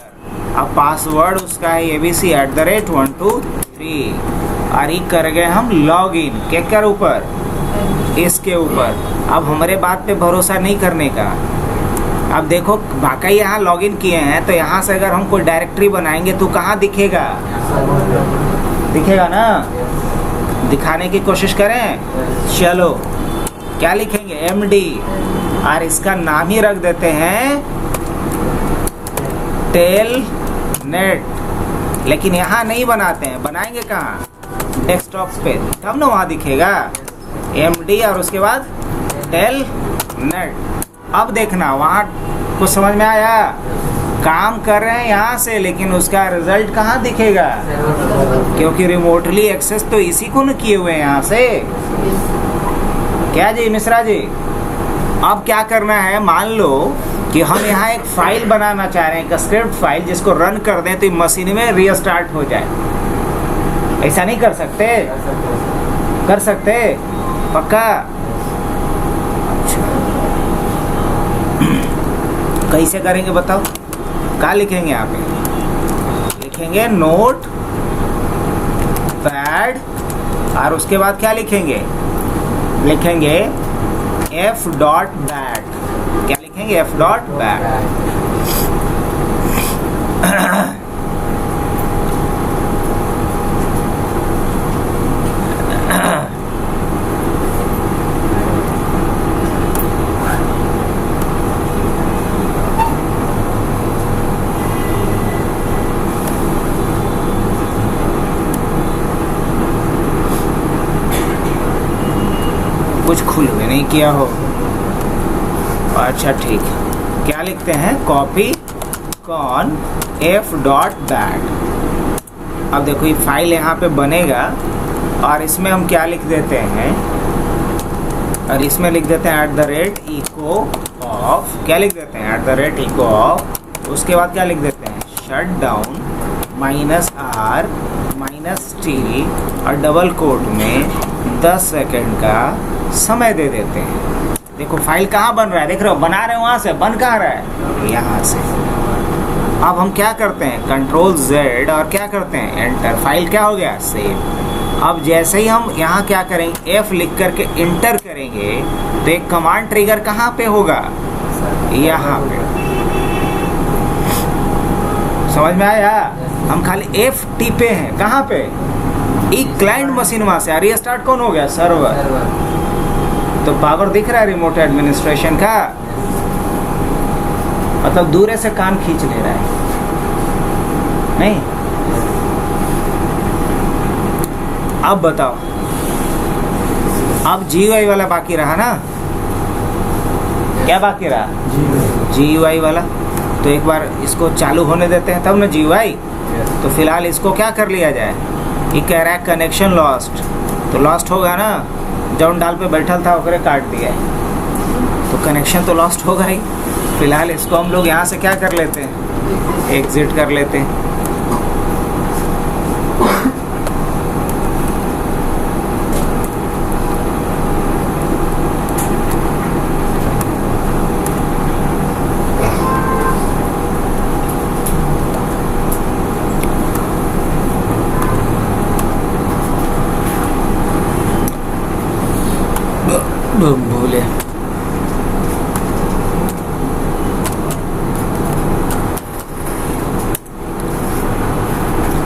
अब पासवर्ड उसका है abc@123 और ये कर गए हम लॉगिन। क्या कर ऊपर? इसके ऊपर। अब हमारे बात पे भरोसा नहीं करने का। अब देखो वाकई यहाँ लॉगिन किए हैं, तो यहाँ से अगर हम कोई डायरेक्टरी बनाएंगे तो कहाँ दिखेगा? दिखेगा ना? दिखाने की कोशिश करें। चलो क्या लिखेंगे? MD, और इसका नाम ही रख देते हैं टेलनेट। लेकिन यहाँ नहीं बनाते हैं, बनाएंगे कहाँ? डेस्कटॉप पे, तब ना वहाँ दिखेगा MD और उसके बाद टेलनेट। अब देखना वहाँ कुछ समझ में आया? काम कर रहे हैं यहाँ से, लेकिन उसका रिजल्ट कहाँ दिखेगा? क्योंकि रिमोटली एक्सेस तो इसी को न किए हुए हैं यहाँ से। क्या जी मिश्रा जी? अब क्या करना है? मान लो कि हम यहाँ एक फाइल बनाना चाह रहे हैं, एक स्क्रिप्ट फाइल, जिसको रन कर दें तो मशीन में रीस्टार्ट हो जाए। ऐसा नहीं कर सकते? कर सकते? पक्का? कैसे करेंगे बताओ? क्या लिखेंगे यहाँ पे? लिखेंगे नोट पैड, और उसके बाद क्या लिखेंगे? लिखेंगे f.bat। क्या लिखेंगे? f.bat। कुछ खुल भी नहीं किया हो। अच्छा ठीक, क्या लिखते हैं? Copy con f.bat। अब देखो ये फाइल यहाँ पे बनेगा, और इसमें हम क्या लिख देते हैं? और इसमें लिख देते हैं @echo of। क्या लिख देते हैं? @echo of। उसके बाद क्या लिख देते हैं? शट डाउन -r -t, और डबल कोट में 10 सेकंड का समय दे देते हैं। देखो फाइल कहाँ बन रहा है? देख रहे हो? बना रहे हो वहाँ से, बन कहाँ रहा है? यहाँ से। अब हम क्या करते हैं, कंट्रोल Z और क्या करते हैं, एंटर। फाइल क्या हो गया, सेव। अब जैसे ही हम यहाँ क्या करेंगे, F लिख करके इंटर करेंगे तो एक कमांड ट्रिगर कहाँ पे होगा, यहाँ पे। समझ में आया? हम खाली F टिपे हैं, कहाँ पे, एक क्लाइंट मशीन वहाँ से। रीस्टार्ट कौन हो गया, सर्वर। तो पावर दिख रहा है रिमोट एडमिनिस्ट्रेशन का, मतलब दूर से काम खींच ले रहा है, नहीं? अब बताओ, अब GUI वाला बाकी रहा ना, क्या बाकी रहा, GUI वाला। तो एक बार इसको चालू होने देते हैं तब ना GUI। तो फिलहाल इसको क्या कर लिया जाए, ये कह रहा है कनेक्शन लॉस्ट, तो लॉस्ट होगा ना, जौन डाल पे बैठल था ओकरे काट दिया है, तो कनेक्शन तो लॉस्ट होगा ही। फिलहाल इसको हम लोग यहाँ से क्या कर लेते हैं, एग्जिट कर लेते हैं। भूले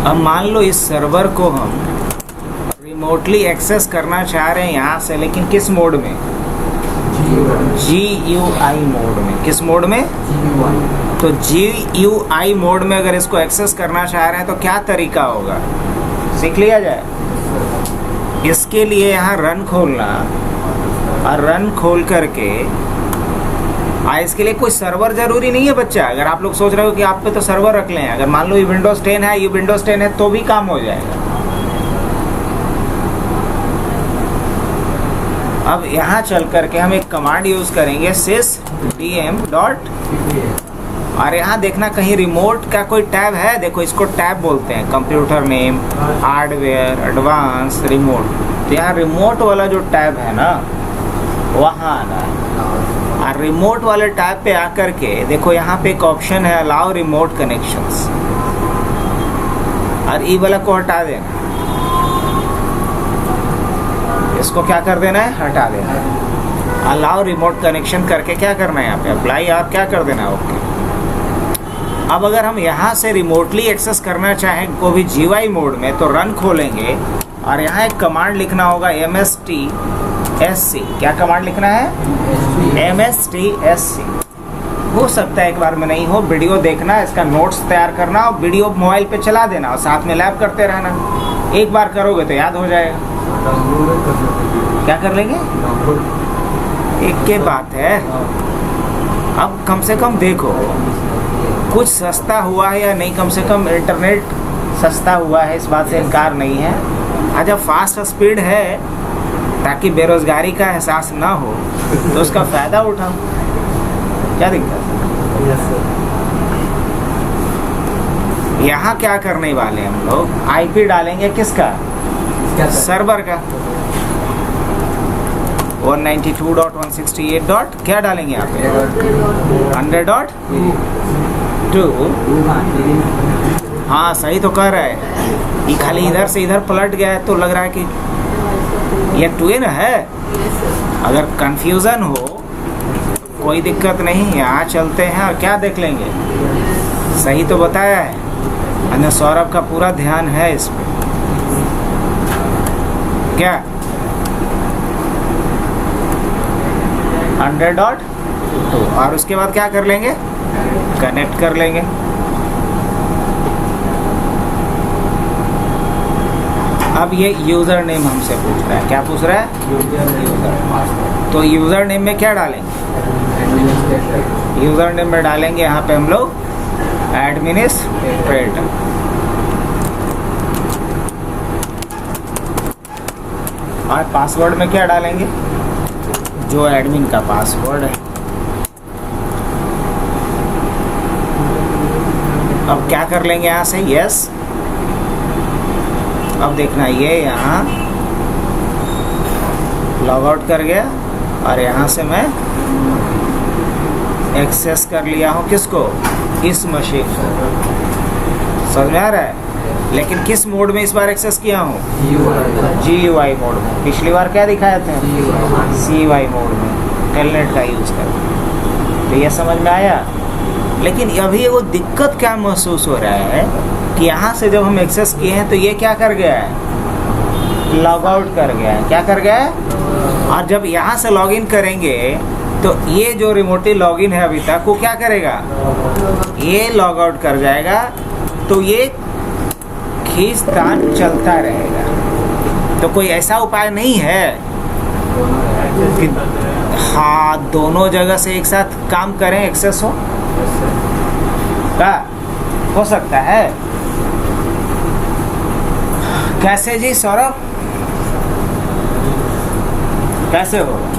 अब मान लो इस सर्वर को हम रिमोटली एक्सेस करना चाह रहे हैं यहाँ से, लेकिन किस मोड में, GUI मोड में। किस मोड में, तो GUI मोड में अगर इसको एक्सेस करना चाह रहे हैं तो क्या तरीका होगा, सीख लिया जाए। इसके लिए यहाँ रन खोलना, और रन खोल करके इसके लिए कोई सर्वर जरूरी नहीं है बच्चा। अगर आप लोग सोच रहे हो कि आप पे तो सर्वर रख लें, अगर मान लो ये विंडोज 10 है, ये विंडोज 10 है, तो भी काम हो जाएगा। अब यहाँ चल करके हम एक कमांड यूज करेंगे, sysdm डॉट, और यहाँ देखना कहीं रिमोट का कोई टैब है, देखो इसको टैब बोलते हैं, computer name, hardware, advance, remote. तो यहाँ रिमोट वाला जो टैब है ना, वहाँ आना है। और रिमोट वाले टैब पे आकर के देखो यहाँ पे एक ऑप्शन है, अलाउ रिमोट कनेक्शंस, और ई वाला को हटा देना, इसको क्या कर देना है, हटा देना है। अलाउ रिमोट कनेक्शन करके क्या करना है, यहाँ पे अप्लाई और क्या कर देना है, ओके। अब अगर हम यहाँ से रिमोटली एक्सेस करना चाहें कोई भी GUI मोड में, तो रन खोलेंगे और यहाँ एक कमांड लिखना होगा, MSTSC। क्या कमांड लिखना है, MSTSC। हो सकता है एक बार में नहीं हो, वीडियो देखना, इसका नोट्स तैयार करना और वीडियो मोबाइल पे चला देना और साथ में लैब करते रहना। एक बार करोगे तो याद हो जाएगा। क्या कर लेंगे, एक के बात है। अब कम से कम देखो कुछ सस्ता हुआ है या नहीं, कम से कम इंटरनेट सस्ता हुआ है, इस बात से इनकार नहीं है। अच्छा फास्ट स्पीड है, ताकि बेरोजगारी का एहसास ना हो, तो उसका फ़ायदा उठाओ, क्या दिक्कत है। यहाँ क्या करने वाले हैं हम लोग, IP डालेंगे किसका, सर्वर का, 192.168. क्या डालेंगे यहाँ पे, 100.2। हाँ सही तो कह रहा है, ये खाली इधर से इधर पलट गया है तो लग रहा है कि ये 2 ना है। अगर कंफ्यूजन हो कोई दिक्कत नहीं, यहाँ चलते हैं और क्या देख लेंगे, सही तो बताया है। अन्य सौरभ का पूरा ध्यान है इस पे, क्या 100.2, और उसके बाद क्या कर लेंगे, कनेक्ट कर लेंगे। अब ये यूज़र नेम हमसे पूछ रहा है, क्या पूछ रहा है, यूज़र। तो यूज़र नेम में क्या डालेंगे, यूज़र नेम में डालेंगे यहाँ पे हम लोग एडमिनिस्ट्रेटर, और पासवर्ड में क्या डालेंगे, जो एडमिन का पासवर्ड है। अब क्या कर लेंगे यहाँ से, यस। अब देखना ये यहाँ लॉग आउट कर गया, और यहाँ से मैं एक्सेस कर लिया हूँ किसको, इस मशीन को। समझ में आ रहा है? लेकिन किस मोड में इस बार एक्सेस किया हूँ, GUI मोड में। पिछली बार क्या दिखाए थे, CUI मोड में टेलनेट का यूज़ कर। तो ये समझ में आया। लेकिन अभी वो दिक्कत क्या महसूस हो रहा है कि यहाँ से जब हम एक्सेस किए हैं तो ये क्या कर गया है, लॉग आउट कर गया है। क्या कर गया है? और जब यहाँ से लॉगिन करेंगे तो ये जो रिमोटली लॉगिन है अभी तक, वो क्या करेगा, ये लॉग आउट कर जाएगा। तो ये खींचतान चलता रहेगा। तो कोई ऐसा उपाय नहीं है कि हाँ दोनों जगह से एक साथ काम करें, एक्सेस हो? क्या हो सकता है? कैसे जी सौरभ, कैसे होगा?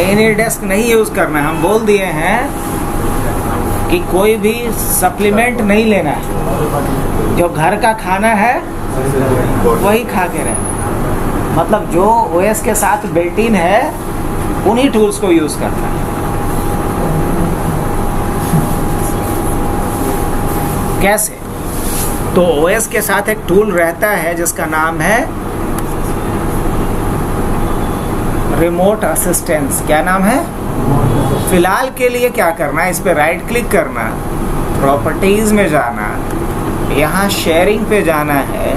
एनी डेस्क नहीं यूज करना है। हम बोल दिए हैं कि कोई भी सप्लीमेंट नहीं लेना है। जो घर का खाना है वही खा के रहे। मतलब जो OS के साथ बिल्ट इन है उन्हीं टूल्स को यूज करना है। कैसे? तो OS के साथ एक टूल रहता है जिसका नाम है रिमोट असिस्टेंस। क्या नाम है? फिलहाल के लिए क्या करना है, इस पे राइट क्लिक करना, प्रॉपर्टीज में जाना, यहाँ शेयरिंग पे जाना है,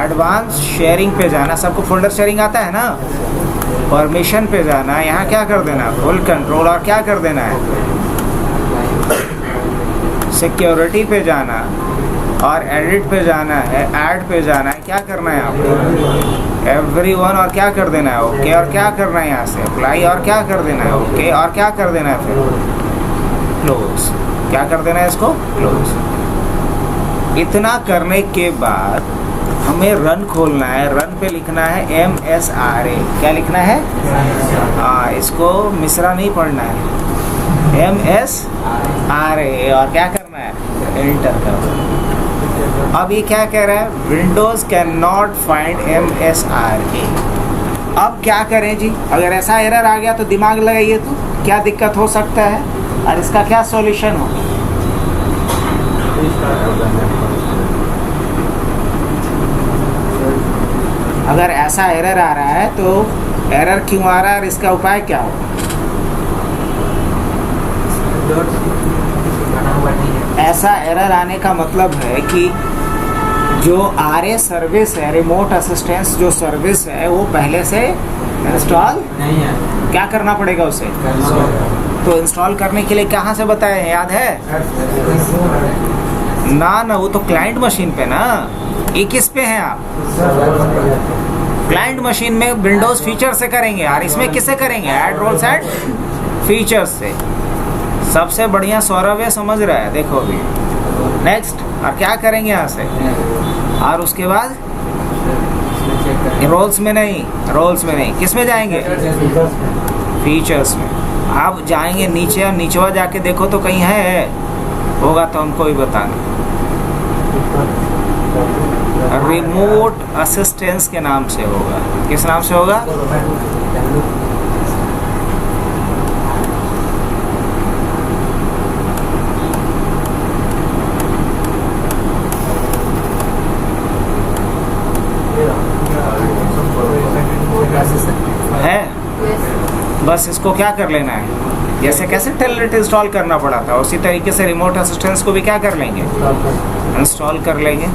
एडवांस शेयरिंग पे जाना। सबको फोल्डर शेयरिंग आता है ना? परमिशन पे जाना, यहाँ क्या कर देना, फुल कंट्रोल, और क्या कर देना है, सिक्योरिटी पे जाना, और एडिट पे जाना है, ऐड पे जाना है। क्या करना है आपको, एवरीवन, और क्या कर देना है, ओके, और क्या करना है यहाँ से अप्लाई, और क्या कर देना है, ओके, और क्या कर देना है फिर क्लोज। क्या कर देना है इसको, क्लोज। इतना करने के बाद हमें रन खोलना है। रन पे लिखना है MSRA। क्या लिखना है? हाँ, इसको मिश्रा नहीं पढ़ना है, MSRA, और क्या करना है, एंटर करना। अब ये क्या कह रहा है, Windows can not find MSRA। अब क्या करें जी? अगर ऐसा एरर आ गया तो दिमाग लगाइए, तो क्या दिक्कत हो सकता है और इसका क्या सॉल्यूशन होगा? अगर ऐसा एरर आ रहा है तो एरर क्यों आ रहा है और इसका उपाय क्या होगा? ऐसा एरर आने का मतलब है कि जो RA सर्विस है, रिमोट असिस्टेंस जो सर्विस है, वो पहले से इंस्टॉल नहीं है। क्या करना पड़ेगा उसे? तो इंस्टॉल करने के लिए कहाँ से बताए हैं, याद है? ना, वो तो क्लाइंट मशीन पे ना। ये किस पे हैं आप? क्लाइंट मशीन में विंडोज फीचर से करेंगे, और इसमें किससे करेंगे? ऐड रोल्स एंड फीचर्स से। सबसे बढ़िया सौरभ है, समझ रहा है? देखो अभी नेक्स्ट, और क्या करेंगे यहाँ से, और उसके बाद रोल्स में नहीं, किस में जाएंगे? फीचर्स में। आप जाएंगे नीचे, और नीचवा जाके देखो तो कहीं है, होगा तो हमको भी बताना। रिमोट असिस्टेंस के नाम से होगा। किस नाम से होगा? है, बस इसको क्या कर लेना है, जैसे कैसे टेलनेट इंस्टॉल करना पड़ा था, उसी तरीके से रिमोट असिस्टेंस को भी क्या कर लेंगे, इंस्टॉल कर लेंगे।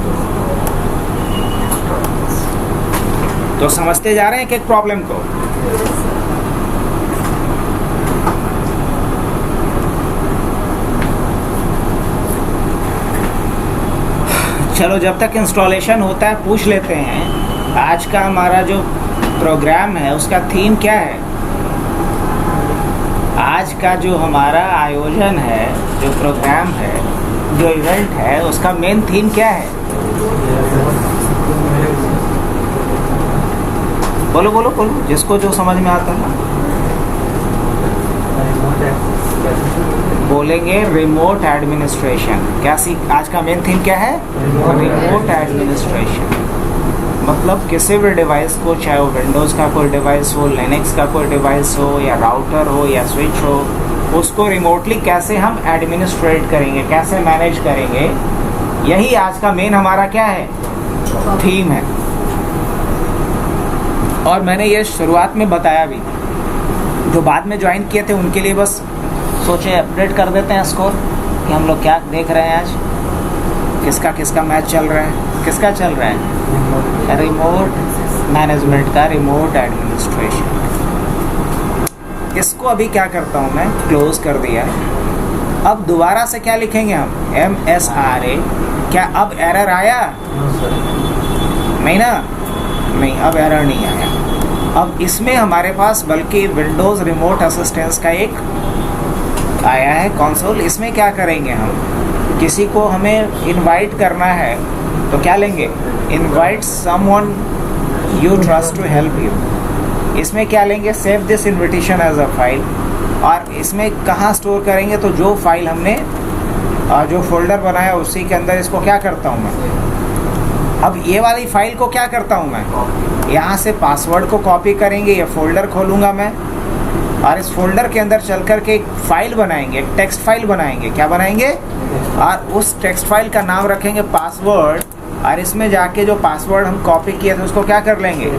तो समझते जा रहे हैं एक प्रॉब्लम को। चलो, जब तक इंस्टॉलेशन होता है पूछ लेते हैं आज का हमारा जो प्रोग्राम है उसका थीम क्या है। आज का जो हमारा आयोजन है, जो प्रोग्राम है, जो इवेंट है, उसका मेन थीम क्या है? बोलो बोलो बोलो, जिसको जो समझ में आता है बोलेंगे। Remote administration. क्या सीख, आज का मेन थीम क्या है? Remote administration. मतलब किसी भी डिवाइस को, चाहे वो विंडोज़ का कोई डिवाइस हो, लिनक्स का कोई डिवाइस हो, या राउटर हो या स्विच हो, उसको रिमोटली कैसे हम एडमिनिस्ट्रेट करेंगे, कैसे मैनेज करेंगे, यही आज का मेन हमारा क्या है, थीम है। और मैंने ये शुरुआत में बताया भी, जो बाद में ज्वाइन किए थे उनके लिए बस सोचे अपडेट कर देते हैं स्कोर कि हम लोग क्या देख रहे हैं आज, किसका किसका मैच चल रहा है, किसका चल रहा है, रिमोट मैनेजमेंट का, रिमोट एडमिनिस्ट्रेशन। इसको अभी क्या करता हूँ मैं, क्लोज कर दिया। अब दोबारा से क्या लिखेंगे हम, MSRA। क्या अब एरर आया? नहीं ना, नहीं, अब एरर नहीं आया। अब इसमें हमारे पास बल्कि विंडोज़ रिमोट असिस्टेंस का एक आया है कंसोल। इसमें क्या करेंगे हम, किसी को हमें इनवाइट करना है तो क्या लेंगे, invite someone you trust to help you. इसमें क्या लेंगे, save this invitation as a file. और इसमें कहाँ स्टोर करेंगे, तो जो फाइल हमने जो फोल्डर बनाया उसी के अंदर इसको क्या करता हूँ मैं, अब ये वाली फाइल को क्या करता हूँ मैं, यहाँ से पासवर्ड को कॉपी करेंगे, ये फोल्डर खोलूँगा मैं और इस फोल्डर के अंदर चल कर के एक फाइल बनाएंगे, एक टेक्स्ट फाइल बनाएंगे। क्या बनाएंगे, और उस टेक्स्ट फाइल का नाम रखेंगे पासवर्ड। और इसमें जाके जो पासवर्ड हम कॉपी किए थे उसको क्या कर लेंगे,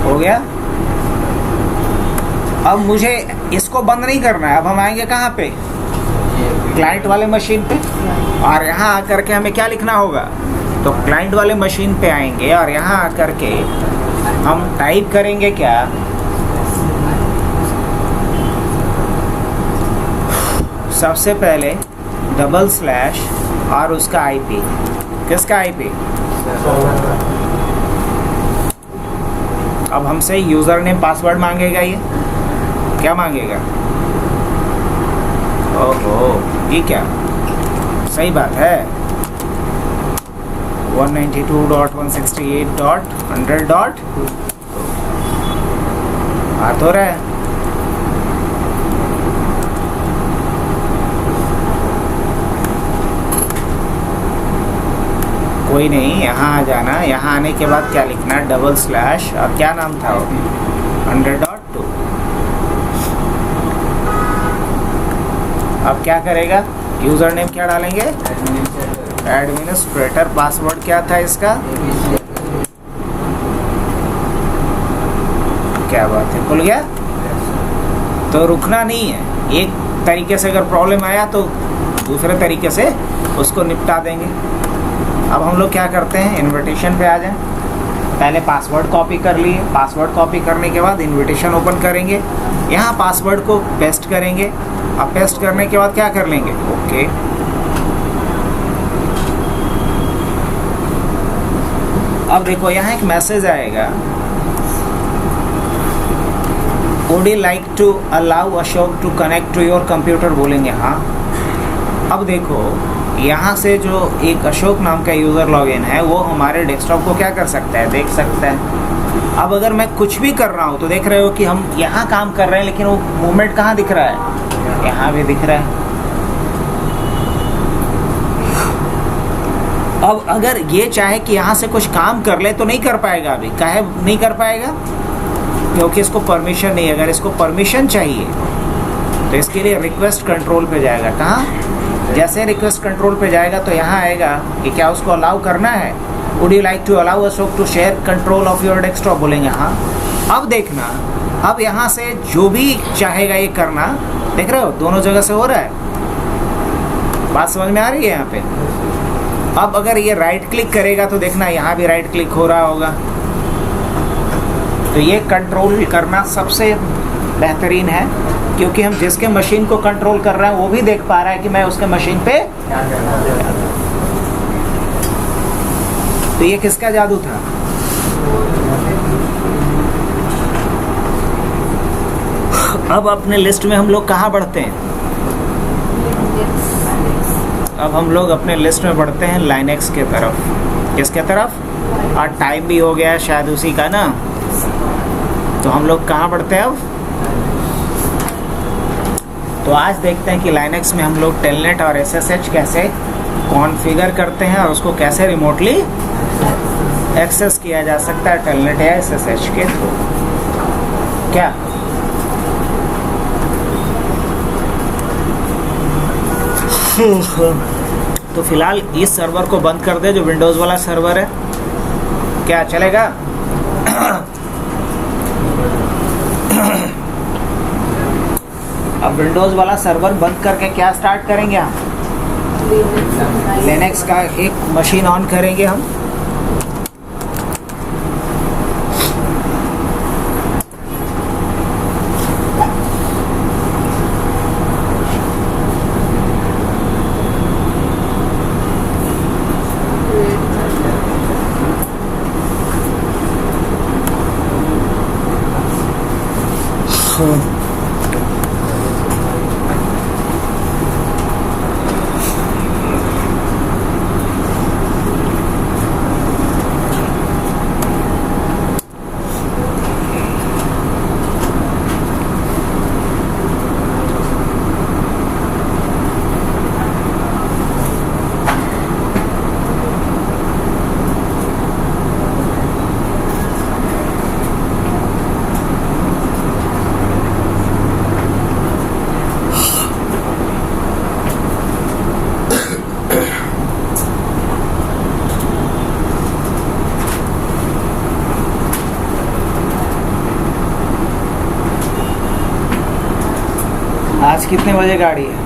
हो गया। अब मुझे इसको बंद नहीं करना है। अब हम आएंगे कहाँ पे, क्लाइंट वाले मशीन पे, और यहाँ आकर के हमें क्या लिखना होगा, तो क्लाइंट वाले मशीन पे आएंगे और यहाँ आकर के हम टाइप करेंगे क्या, सबसे पहले डबल स्लैश और उसका आईपी। किसका आईपी, अब हमसे यूज़र नेम पासवर्ड मांगेगा, ये क्या मांगेगा, ओहो ये क्या, सही बात है, 192.168.100. आ तो रहा है। कोई नहीं, यहाँ आ जाना, यहाँ आने के बाद क्या लिखना, डबल स्लैश और क्या नाम था वो, 100.2। अब क्या करेगा, यूज़र नेम क्या डालेंगे, एडमिनिस्ट्रेटर। पासवर्ड क्या था इसका, क्या बात है, खुल गया। तो रुकना नहीं है, एक तरीके से अगर प्रॉब्लम आया तो दूसरे तरीके से उसको निपटा देंगे। अब हम लोग क्या करते हैं, इनविटेशन पे आ जाएं। पहले पासवर्ड कॉपी कर लिए, पासवर्ड कॉपी करने के बाद इनविटेशन ओपन करेंगे, यहाँ पासवर्ड को पेस्ट करेंगे। अब पेस्ट करने के बाद क्या कर लेंगे, ओके। अब देखो यहाँ एक मैसेज आएगा, would you like to allow Ashok to connect to your computer, बोलेंगे हाँ। अब देखो यहाँ से जो एक अशोक नाम का यूज़र लॉगिन है वो हमारे डेस्कटॉप को क्या कर सकता है, देख सकता है। अब अगर मैं कुछ भी कर रहा हूँ तो देख रहे हो कि हम यहाँ काम कर रहे हैं, लेकिन वो मूवमेंट कहाँ दिख रहा है, यहाँ भी दिख रहा है। अब अगर ये चाहे कि यहाँ से कुछ काम कर ले तो नहीं कर पाएगा। अभी काहे नहीं कर पाएगा, क्योंकि इसको परमिशन नहीं है। अगर इसको परमिशन चाहिए तो इसके लिए रिक्वेस्ट कंट्रोल पे जाएगा। कहाँ, जैसे रिक्वेस्ट कंट्रोल पे जाएगा तो यहाँ आएगा कि क्या उसको अलाउ करना है, would you like to allow Ashok to share control of your desktop, बोलेंगे हाँ। अब देखना, अब यहाँ से जो भी चाहेगा ये करना, देख रहे हो दोनों जगह से हो रहा है। बात समझ में आ रही है यहाँ पे। अब अगर ये राइट क्लिक करेगा तो देखना यहाँ भी राइट क्लिक हो रहा होगा। तो ये कंट्रोल करना सबसे बेहतरीन है, क्योंकि हम जिसके मशीन को कंट्रोल कर रहे हैं वो भी देख पा रहा है कि मैं उसके मशीन पे। तो ये किसका जादू था, अब अपने लिस्ट में हम लोग कहाँ बढ़ते हैं? अब हम लोग अपने लिस्ट में बढ़ते हैं लाइनेक्स के तरफ। किसके तरफ? और टाइम भी हो गया है शायद उसी का ना, तो हम लोग कहाँ बढ़ते हैं अब? तो आज देखते हैं कि लाइनेक्स में हम लोग टेलनेट और SSH कैसे कॉन्फ़िगर करते हैं और उसको कैसे रिमोटली एक्सेस किया जा सकता है टेलनेट या SSH के थ्रू। क्या तो फिलहाल इस सर्वर को बंद कर दे जो विंडोज़ वाला सर्वर है, क्या चलेगा? अब विंडोज़ वाला सर्वर बंद करके क्या स्टार्ट करेंगे हम? लिनक्स का एक मशीन ऑन करेंगे हम। आज कितने बजे गाड़ी है?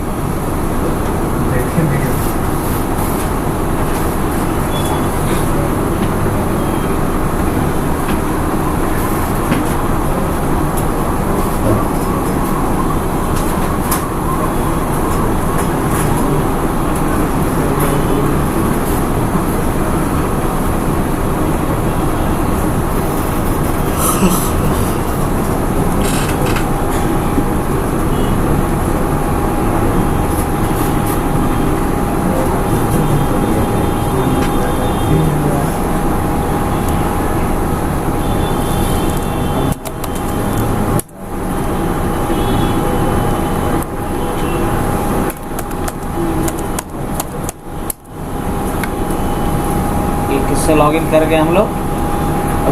किससे लॉगिन कर गए हम लोग?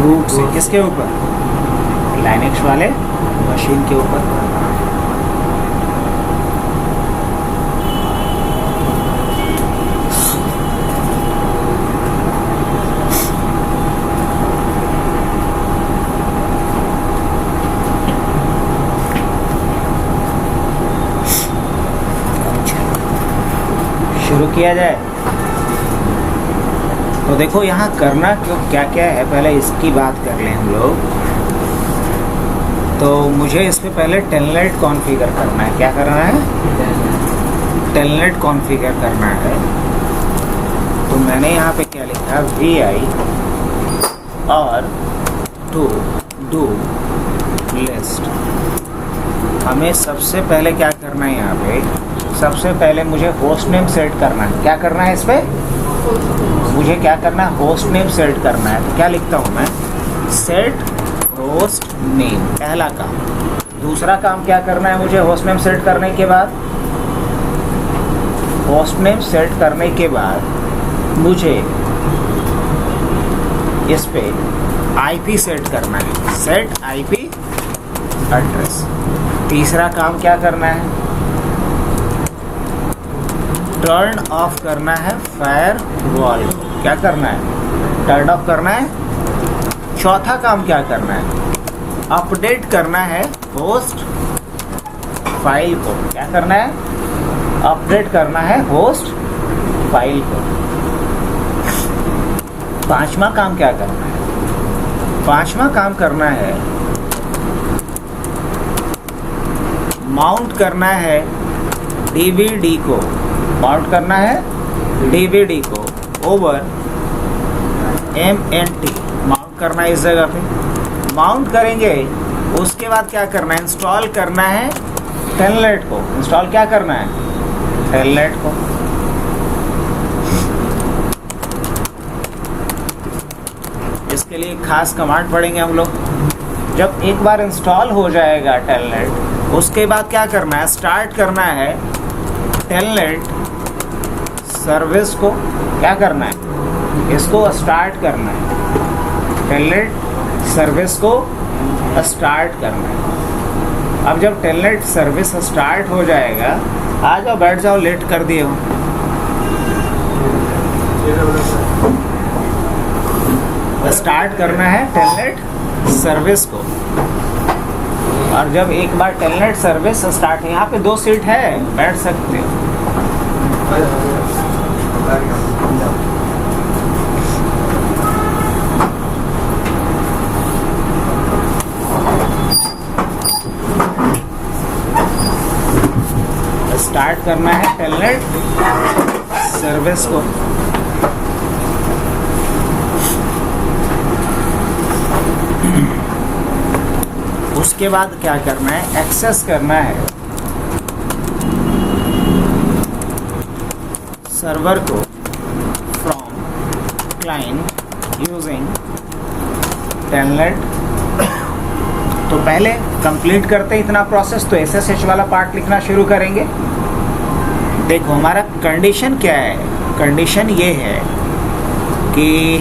रूट से। किसके ऊपर? लाइनेक्स वाले मशीन के ऊपर। शुरू किया जाए। तो देखो यहाँ करना क्यों क्या क्या है, पहले इसकी बात कर लें हम लोग। तो मुझे इस पे पहले टेलनेट कॉन्फ़िगर करना है। क्या करना है? टेलनेट कॉन्फ़िगर करना है। तो मैंने यहाँ पे क्या लिखा? VI और टू डू लिस्ट। हमें सबसे पहले क्या करना है यहाँ पे? सबसे पहले मुझे होस्ट नेम सेट करना है। क्या करना है इस पे? मुझे क्या करना है? होस्ट नेम सेट करना है। तो क्या लिखता हूँ मैं? सेट होस्ट नेम, पहला काम। दूसरा काम क्या करना है मुझे होस्ट नेम सेट करने के बाद? होस्ट नेम सेट करने के बाद मुझे इस पे IP सेट करना है। Set IP address. तीसरा काम क्या करना है? टर्न ऑफ करना है फायरवॉल। क्या करना है? टर्न ऑफ करना है। चौथा काम क्या करना है? अपडेट करना है होस्ट फाइल को। क्या करना है? अपडेट करना है होस्ट फाइल को। पांचवा काम क्या करना है? पांचवा काम करना है माउंट करना है DVD को। माउंट करना है DVD को ओवर MNT। माउंट करना है इस जगह पे। माउंट करेंगे उसके बाद क्या करना है, इंस्टॉल करना है टेलनेट को। इंस्टॉल क्या करना है, टेलनेट को। इसके लिए खास कमांड पढ़ेंगे हम लोग। जब एक बार इंस्टॉल हो जाएगा टेलनेट, उसके बाद क्या करना है, स्टार्ट करना है टेलनेट सर्विस को। क्या करना है, इसको स्टार्ट करना है, टेलनेट सर्विस को स्टार्ट करना है। अब जब टेलनेट सर्विस स्टार्ट हो जाएगा, आ जाओ बैठ जाओ, लेट कर दिए हो। स्टार्ट करना है टेलनेट सर्विस को। और जब एक बार टेलनेट सर्विस स्टार्ट है, यहाँ पे 2 सीट है, बैठ सकते हो। स्टार्ट करना है टेलनेट सर्विस को। उसके बाद क्या करना है, एक्सेस करना है सर्वर को फ्रॉम क्लाइंट यूजिंग टेलनेट। तो पहले कंप्लीट करते हैं इतना प्रोसेस, तो SSH वाला पार्ट लिखना शुरू करेंगे। देखो हमारा कंडीशन क्या है, कंडीशन ये है कि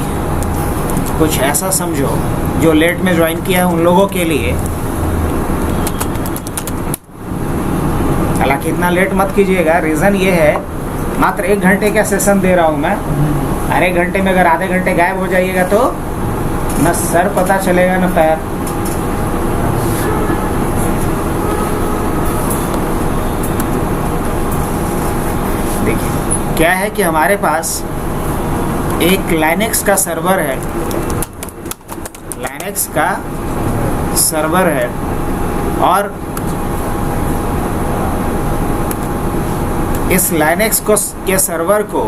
कुछ ऐसा समझो, जो लेट में ज्वाइन किया है उन लोगों के लिए, हालांकि इतना लेट मत कीजिएगा। रीज़न ये है, मात्र 1 घंटे का सेशन दे रहा हूँ मैं। हर 1 घंटे में अगर आधे घंटे गायब हो जाइएगा तो न सर पता चलेगा न पैर। देखिए क्या है कि हमारे पास एक लाइनेक्स का सर्वर है, लाइनेक्स का सर्वर है, और इस लाइनेक्स को के सर्वर को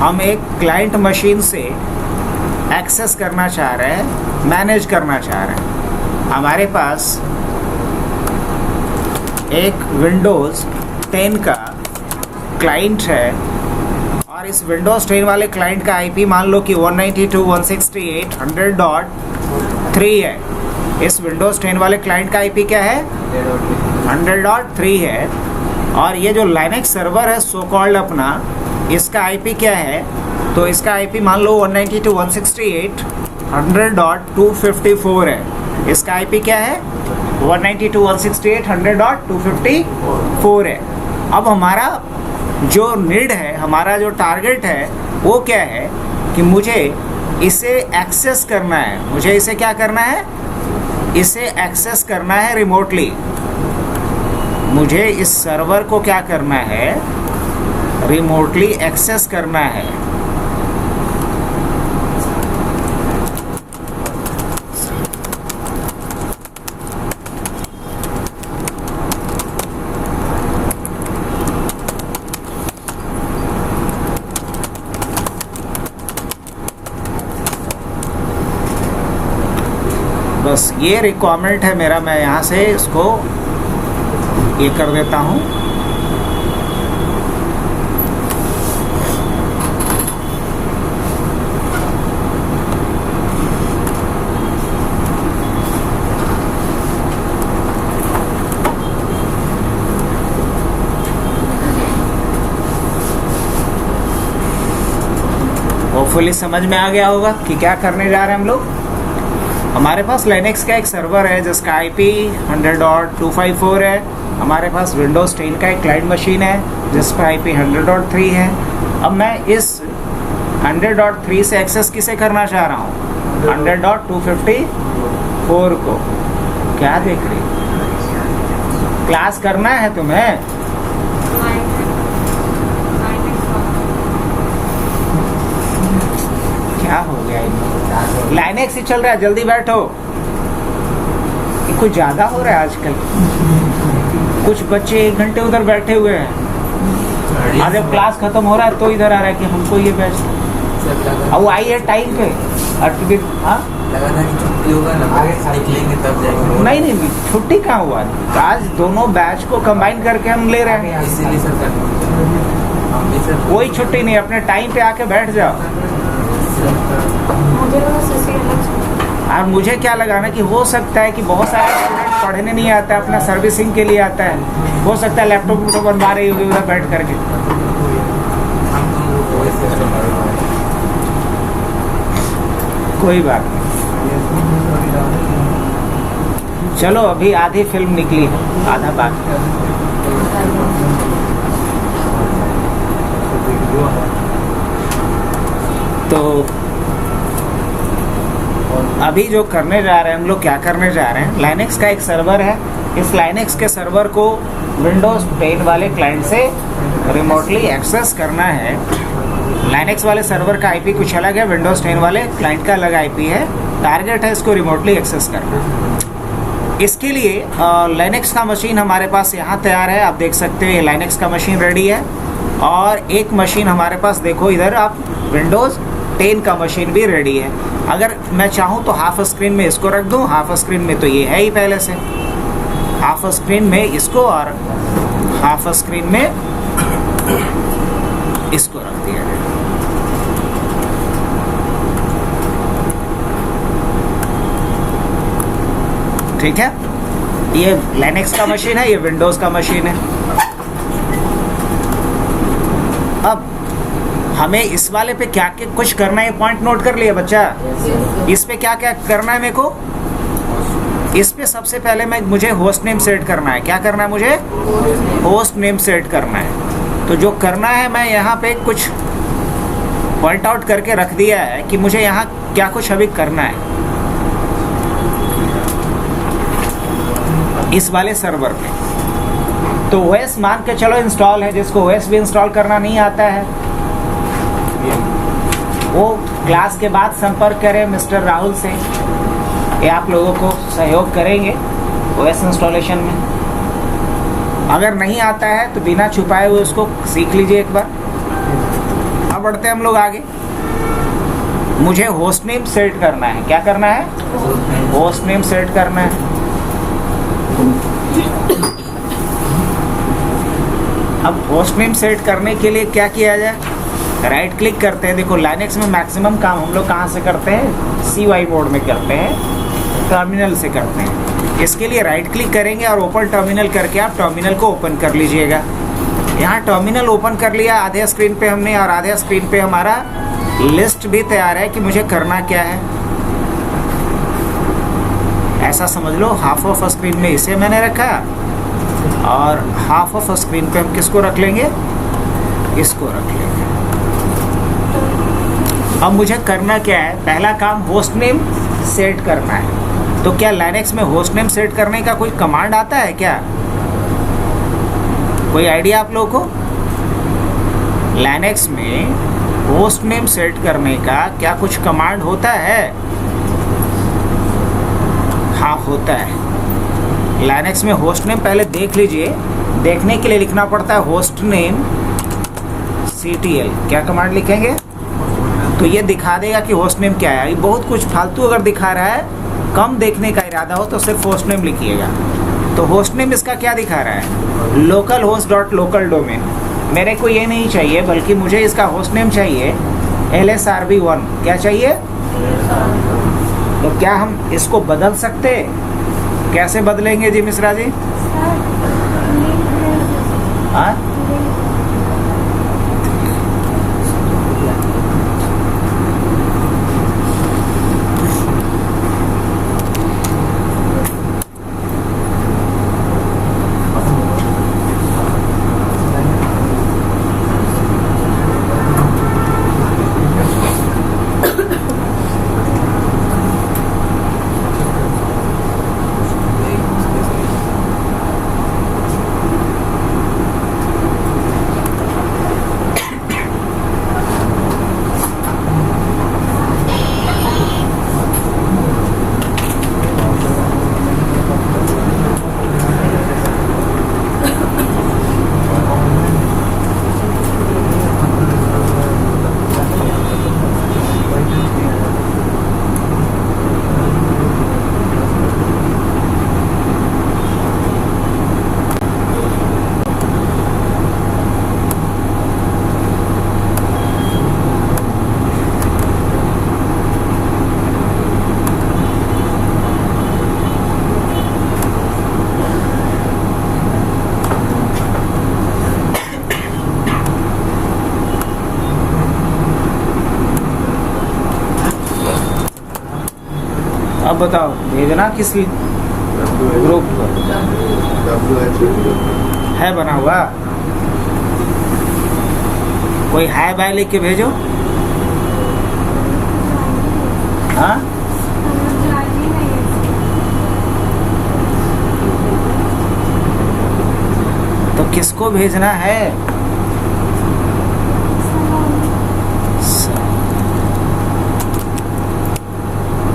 हम एक क्लाइंट मशीन से एक्सेस करना चाह रहे हैं, मैनेज करना चाह रहे हैं। हमारे पास एक विंडोज़ 10 का क्लाइंट है, और इस विंडोज़ 10 वाले क्लाइंट का IP मान लो कि 192.168.100.3 है। इस विंडोज़ 10 वाले क्लाइंट का IP क्या है, 100.3 है। और ये जो लाइनेक्स सर्वर है सो कॉल्ड अपना, इसका IP क्या है, तो इसका IP मान लो 192.168.100.254 है। इसका IP क्या है, 192.168.100.254 है। अब हमारा जो नीड है, हमारा जो टारगेट है, वो क्या है कि मुझे इसे एक्सेस करना है। मुझे इसे क्या करना है, इसे एक्सेस करना है रिमोटली। मुझे इस सर्वर को क्या करना है, रिमोटली एक्सेस करना है। बस ये रिक्वायरमेंट है मेरा, मैं यहाँ से इसको ये कर देता हूँ। होपफुली समझ में आ गया होगा कि क्या करने जा रहे हैं हम लोग। हमारे पास लाइनेक्स का एक सर्वर है जिसका IP 100.254 है। हमारे पास विंडोज़ 10 का एक क्लाइंट मशीन है जिसका IP 100.3 है। अब मैं इस 100.3 से एक्सेस किसे करना चाह रहा हूँ, 100.254 को। क्या देख रही, क्लास करना है तुम्हें? क्या हो गया इनको, लाइनेक्स ही चल रहा है, जल्दी बैठो। कुछ ज़्यादा हो रहा है आजकल। कुछ बच्चे 1 घंटे उधर बैठे हुए हैं, और जब क्लास खत्म हो रहा है तो इधर आ रहा है कि हमको ये बैच। अब वो आई है टाइम पे, हाँ लगा था कि छुट्टी होगा ना, निकलेंगे तब जाएंगे। नहीं नहीं, छुट्टी कहाँ हुआ, आज दोनों बैच को कंबाइन करके हम ले रहे हैं। इसीलिए सर हम भी सर कोई छुट्टी नहीं, अपने टाइम पे आके बैठ जाओ। और मुझे क्या लगा ना कि हो सकता है कि बहुत सारे स्टूडेंट पढ़ने नहीं आता है, अपना सर्विसिंग के लिए आता है, हो सकता है लैपटॉप तो बनवा रही होगी उधर बैठ करके। कोई बात नहीं, चलो अभी आधी फिल्म निकली है, आधा बाकी। तो अभी जो करने जा रहे हैं हम लोग, क्या करने जा रहे हैं, लाइनेक्स का एक सर्वर है। इस लाइनेक्स के सर्वर को विंडोज 10 वाले क्लाइंट से रिमोटली एक्सेस करना है। लाइनेक्स वाले सर्वर का आईपी कुछ अलग है, विंडोज 10 वाले क्लाइंट का अलग आईपी है। टारगेट है इसको रिमोटली एक्सेस करना। इसके लिए लाइनेक्स का मशीन हमारे पास यहाँ तैयार है, आप देख सकते हो ये लाइनेक्स का मशीन रेडी है। और एक मशीन हमारे पास देखो इधर, आप विंडोज़ 10 का मशीन भी रेडी है। अगर मैं चाहूँ तो हाफ स्क्रीन में इसको रख दूँ, हाफ स्क्रीन में तो ये है ही पहले से, हाफ स्क्रीन में इसको और हाफ स्क्रीन में इसको रख दिया है। ठीक है, ये लाइनेक्स का मशीन है, ये विंडोज का मशीन है। अब हमें इस वाले पे क्या क्या कुछ करना है, पॉइंट नोट कर लिया बच्चा। इस पे क्या क्या करना है मेरे को, इस पे सबसे पहले मुझे होस्ट नेम सेट करना है। क्या करना है मुझे, होस्ट नेम सेट करना है। तो जो करना है, मैं यहाँ पे कुछ पॉइंट आउट करके रख दिया है कि मुझे यहाँ क्या कुछ अभी करना है इस वाले सर्वर पे। तो OS मान के चलो इंस्टॉल है, जिसको OS भी इंस्टॉल करना नहीं आता है वो क्लास के बाद संपर्क करें मिस्टर राहुल से, ये आप लोगों को सहयोग करेंगे OS इंस्टॉलेशन में। अगर नहीं आता है तो बिना छुपाए हुए उसको सीख लीजिए एक बार। अब बढ़ते हैं हम लोग आगे। मुझे होस्ट नेम सेट करना है। क्या करना है, होस्ट नेम सेट करना है। अब होस्ट नेम सेट करने के लिए क्या किया जाए, राइट क्लिक करते हैं। देखो लाइनेक्स में मैक्सिमम काम हम लोग कहाँ से करते हैं, CY मोड में करते हैं, टर्मिनल से करते हैं। इसके लिए राइट क्लिक करेंगे और ओपन टर्मिनल करके आप टर्मिनल को ओपन कर लीजिएगा। यहाँ टर्मिनल ओपन कर लिया आधे स्क्रीन पे हमने, और आधे स्क्रीन पे हमारा लिस्ट भी तैयार है कि मुझे करना क्या है। ऐसा समझ लो, हाफ ऑफ स्क्रीन में इसे मैंने रखा और हाफ ऑफ स्क्रीन पे हम किसको रख लेंगे, इसको रख लेंगे। अब मुझे करना क्या है, पहला काम होस्ट नेम सेट करना है। तो क्या लाइनेक्स में होस्ट नेम सेट करने का कोई कमांड आता है क्या, कोई आइडिया आप लोगों को? लाइनेक्स में होस्ट नेम सेट करने का क्या कुछ कमांड होता है? हाँ होता है। लाइनेक्स में होस्ट नेम पहले देख लीजिए। देखने के लिए लिखना पड़ता है होस्ट नेम CTL। क्या कमांड लिखेंगे तो ये दिखा देगा कि होस्ट नेम क्या है। ये बहुत कुछ फालतू अगर दिखा रहा है, कम देखने का इरादा हो तो सिर्फ होस्ट नेम लिखिएगा। तो होस्ट नेम इसका क्या दिखा रहा है, local host dot local domain. मेरे को ये नहीं चाहिए, बल्कि मुझे इसका होस्ट नेम चाहिए LSRB1। क्या चाहिए? तो क्या हम इसको बदल सकते? कैसे बदलेंगे जी मिश्रा जी? हाँ अब बताओ भेजना किस ग्रुप को है बना हुआ? कोई हाय बाय लिख के भेजो। हाँ तो किसको भेजना है?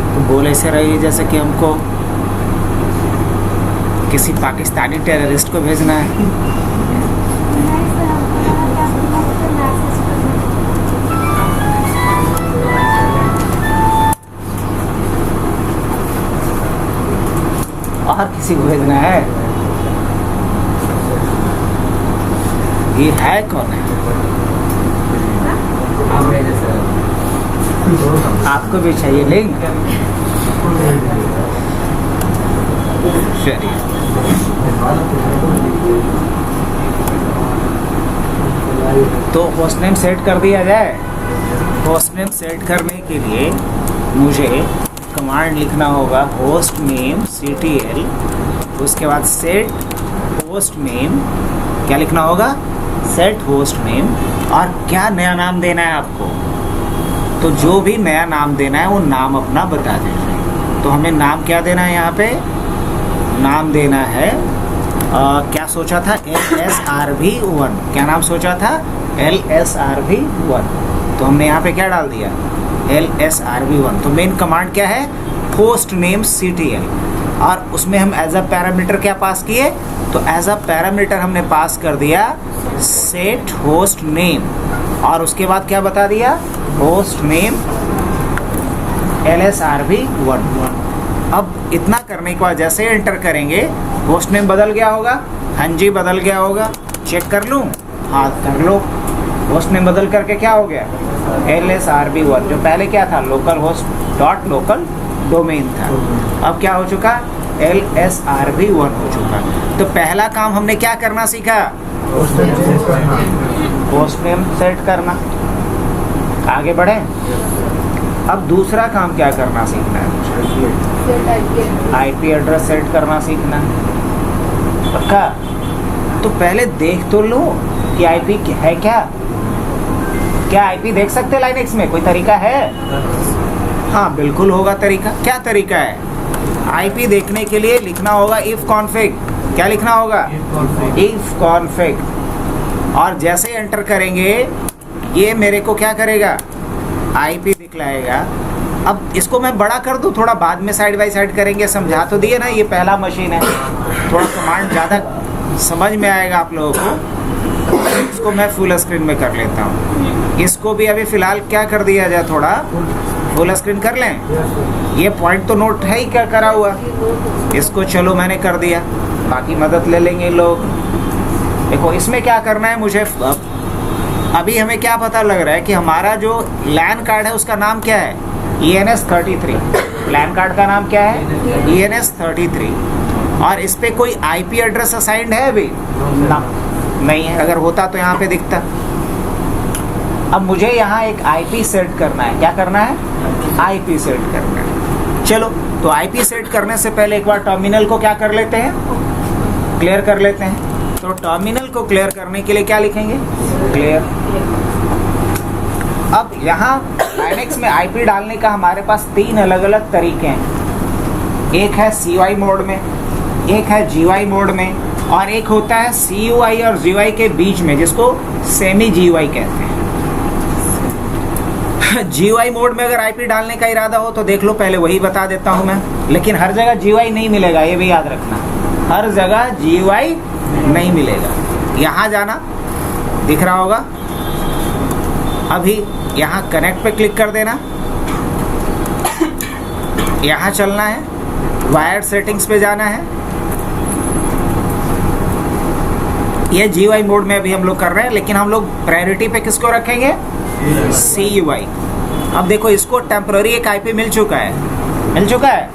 तो बोल ऐसे रही जैसे कि हमको किसी पाकिस्तानी टेररिस्ट को भेजना है। और किसी को भेजना है? ये है कौन है? आपको भी चाहिए लिंक? चलिए तो होस्ट नेम सेट कर दिया जाए। होस्ट नेम सेट करने के लिए मुझे कमांड लिखना होगा होस्ट नेम ctl, उसके बाद सेट होस्ट नेम। क्या लिखना होगा? Set host name. और क्या नया नाम देना है आपको? तो जो भी नया नाम देना है वो नाम अपना बता दीजिए। तो हमें नाम क्या देना है? यहाँ पे नाम देना है क्या सोचा था? LSRV1। क्या नाम सोचा था? LSRV1। तो हमने यहाँ पे क्या डाल दिया? LSRV1। तो मेन कमांड क्या है? Host name ctl। और उसमें हम एज अ पैरामीटर क्या पास किए? तो एज अ पैरामीटर हमने पास कर दिया सेट होस्ट नेम। और उसके बाद क्या बता दिया? Host name LSRV1। अब इतना करने के बाद जैसे एंटर करेंगे होस्ट नेम बदल गया होगा। हाँ जी बदल गया होगा। चेक कर लूँ? हाँ कर लो। होस्ट नेम बदल करके क्या हो गया? LSRV1। जो पहले क्या था? Local host dot local domain था। अब क्या हो चुका? LSRV1 हो चुका। तो पहला काम हमने क्या करना सीखा? होस्ट नेम सेट करना। आगे बढ़े। अब दूसरा काम क्या करना सीखना है? IP एड्रेस सेट करना सीखना है। पक्का? तो पहले देख तो लो कि IP है क्या? क्या IP देख सकते लाइनेक्स में? कोई तरीका है? हाँ बिल्कुल होगा तरीका। क्या तरीका है? IP देखने के लिए लिखना होगा if config। क्या लिखना होगा? if config। और जैसे एंटर करेंगे ये मेरे को क्या करेगा? IP दिखलाएगा। अब इसको मैं बड़ा कर दूं थोड़ा, बाद में साइड बाय साइड करेंगे। समझा तो दिए ना, ये पहला मशीन है, थोड़ा कमांड ज़्यादा समझ में आएगा आप लोगों को। इसको मैं फुल स्क्रीन में कर लेता हूँ। इसको भी अभी फ़िलहाल क्या कर दिया जाए, थोड़ा फुल स्क्रीन कर लें। ये पॉइंट तो नोट है ही क्या करा हुआ, इसको चलो मैंने कर दिया, बाकी मदद ले लेंगे लोग। देखो इसमें क्या करना है मुझे, अभी हमें क्या पता लग रहा है कि हमारा जो लैन कार्ड है उसका नाम क्या है? ENS33। लैन कार्ड का नाम क्या है? ENS33। और इस पे कोई IP एड्रेस असाइंड है अभी? ना, नहीं है। अगर होता तो यहाँ पे दिखता। अब मुझे यहाँ एक IP सेट करना है। क्या करना है? IP सेट करना है। चलो तो IP सेट करने से पहले एक बार टर्मिनल को क्या कर लेते हैं? क्लियर कर लेते हैं। तो टर्मिनल को क्लियर करने के लिए क्या लिखेंगे? क्लियर। अब यहाँ लाइनेक्स में IP डालने का हमारे पास 3 अलग अलग तरीके हैं। एक है CY मोड में, एक है GY मोड में, और एक होता है CUI और GUI के बीच में, जिसको सेमी GUI कहते हैं। GUI मोड में अगर IP डालने का इरादा हो तो देख लो, पहले वही बता देता हूँ मैं। लेकिन हर जगह GUI नहीं मिलेगा, ये भी याद रखना। हर जगह GUI नहीं मिलेगा। यहाँ जाना, दिख रहा होगा। अभी यहाँ कनेक्ट पे क्लिक कर देना, यहाँ चलना है, वायर्ड सेटिंग्स पे जाना है। ये GUI मोड में अभी हम लोग कर रहे हैं, लेकिन हम लोग प्रायोरिटी पे किसको रखेंगे? CUI। अब देखो इसको टेम्पररी एक IP मिल चुका है।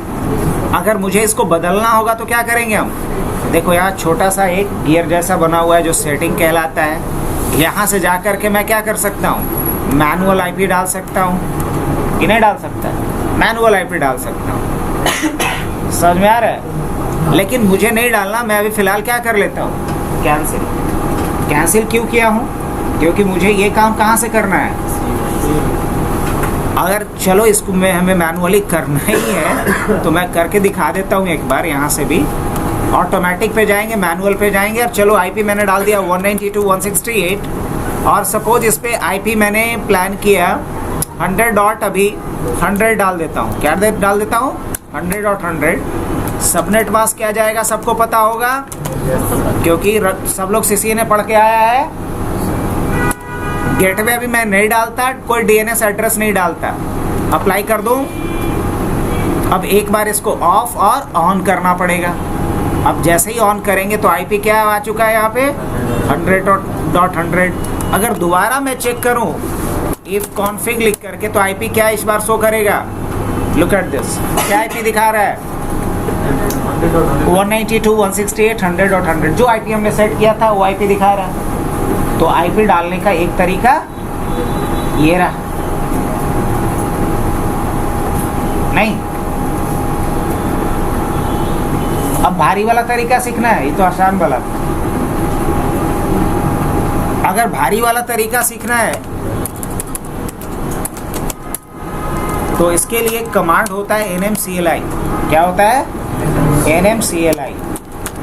अगर मुझे इसको बदलना होगा तो क्या करेंगे हम? देखो यहाँ छोटा सा एक गियर जैसा बना हुआ है जो सेटिंग कहलाता है। यहाँ से जा कर के मैं क्या कर सकता हूँ? मैनुअल IP डाल सकता हूँ कि नहीं डाल सकता? मैनुअल IP डाल सकता हूँ। समझ में आ रहा है? लेकिन मुझे नहीं डालना, मैं अभी फ़िलहाल क्या कर लेता हूँ, कैंसिल। कैंसिल क्यों किया हूँ? क्योंकि मुझे ये काम कहाँ से करना है। अगर चलो इसको मैं हमें मैनुअली करना ही है तो मैं करके दिखा देता हूँ एक बार। यहाँ से भी ऑटोमेटिक पे जाएंगे, मैनुअल पे जाएंगे। और चलो आईपी मैंने डाल दिया 192.168 और सपोज इस पे आईपी मैंने प्लान किया 100 डॉट, अभी 100 डाल देता हूँ। क्या डाल देता हूँ? 100 डॉट 100। सबनेट मास्क क्या जाएगा, सबको पता होगा क्योंकि सब लोग सीसीएनए पढ़ के आया है। गेटवे अभी मैं नहीं डालता, कोई डीएनएस एड्रेस नहीं डालता। अप्लाई कर दूं। अब एक बार इसको ऑफ और ऑन करना पड़ेगा। अब जैसे ही ऑन करेंगे तो आईपी क्या आ चुका है यहाँ पे 100.100। अगर दोबारा मैं चेक करूं इफ कॉन्फिग लिख करके तो आईपी क्या इस बार शो करेगा। लुक एट दिस, क्या आईपी दिखा रहा है 192.168 जो आईपी हमने सेट किया था वो आईपी दिखा रहा है। तो आईपी डालने का एक तरीका ये रहा। नहीं, अब भारी वाला तरीका सीखना है, ये तो आसान वाला। अगर भारी वाला तरीका सीखना है तो इसके लिए कमांड होता है NMCLI। क्या होता है? NMCLI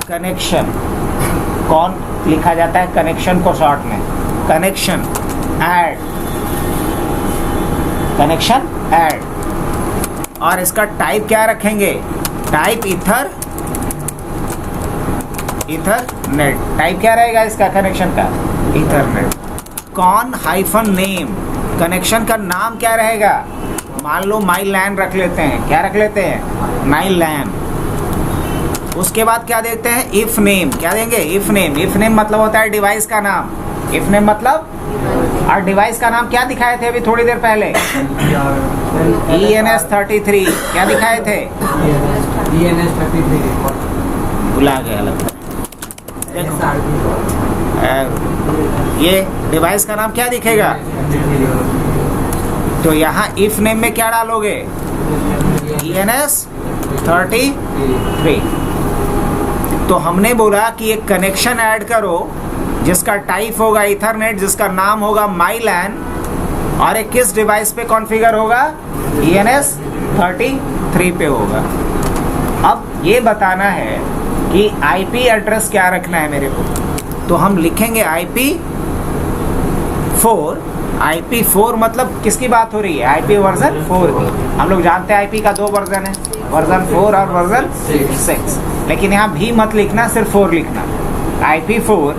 connection. कौन लिखा जाता है कनेक्शन को शॉर्ट में? Connection add, connection add. और इसका टाइप क्या रखेंगे? Type ether, Ethernet. टाइप क्या रहेगा इसका कनेक्शन का? ईथरनेट। कौन हाइफन नेम, कनेक्शन का नाम क्या रहेगा? मान लो माई लैन रख लेते हैं। क्या रख लेते हैं? माई लैन। उसके बाद क्या देते हैं? If name. क्या देंगे? If name. इफ नेम मतलब होता है डिवाइस का नाम। इफ नेम मतलब, और डिवाइस का नाम क्या दिखाए थे अभी थोड़ी देर पहले? ENS33। क्या दिखाए थे? ENS33 भुला गया लगता है। ये डिवाइस का नाम क्या दिखेगा? तो यहाँ इफ नेम में क्या डालोगे? ENS33। तो हमने बोला कि एक कनेक्शन ऐड करो जिसका टाइप होगा ईथरनेट, जिसका नाम होगा माई लैन, और एक किस डिवाइस पे कॉन्फ़िगर होगा? ENS33 पे होगा। अब ये बताना है कि आईपी एड्रेस क्या रखना है मेरे को। तो हम लिखेंगे IP4। IP4 मतलब किसकी बात हो रही है? IP वर्जन 4 की। हम लोग जानते हैं IP का 2 वर्जन है, वर्जन 4 और वर्जन 6। लेकिन यहाँ भी मत लिखना, सिर्फ 4 लिखना। IP4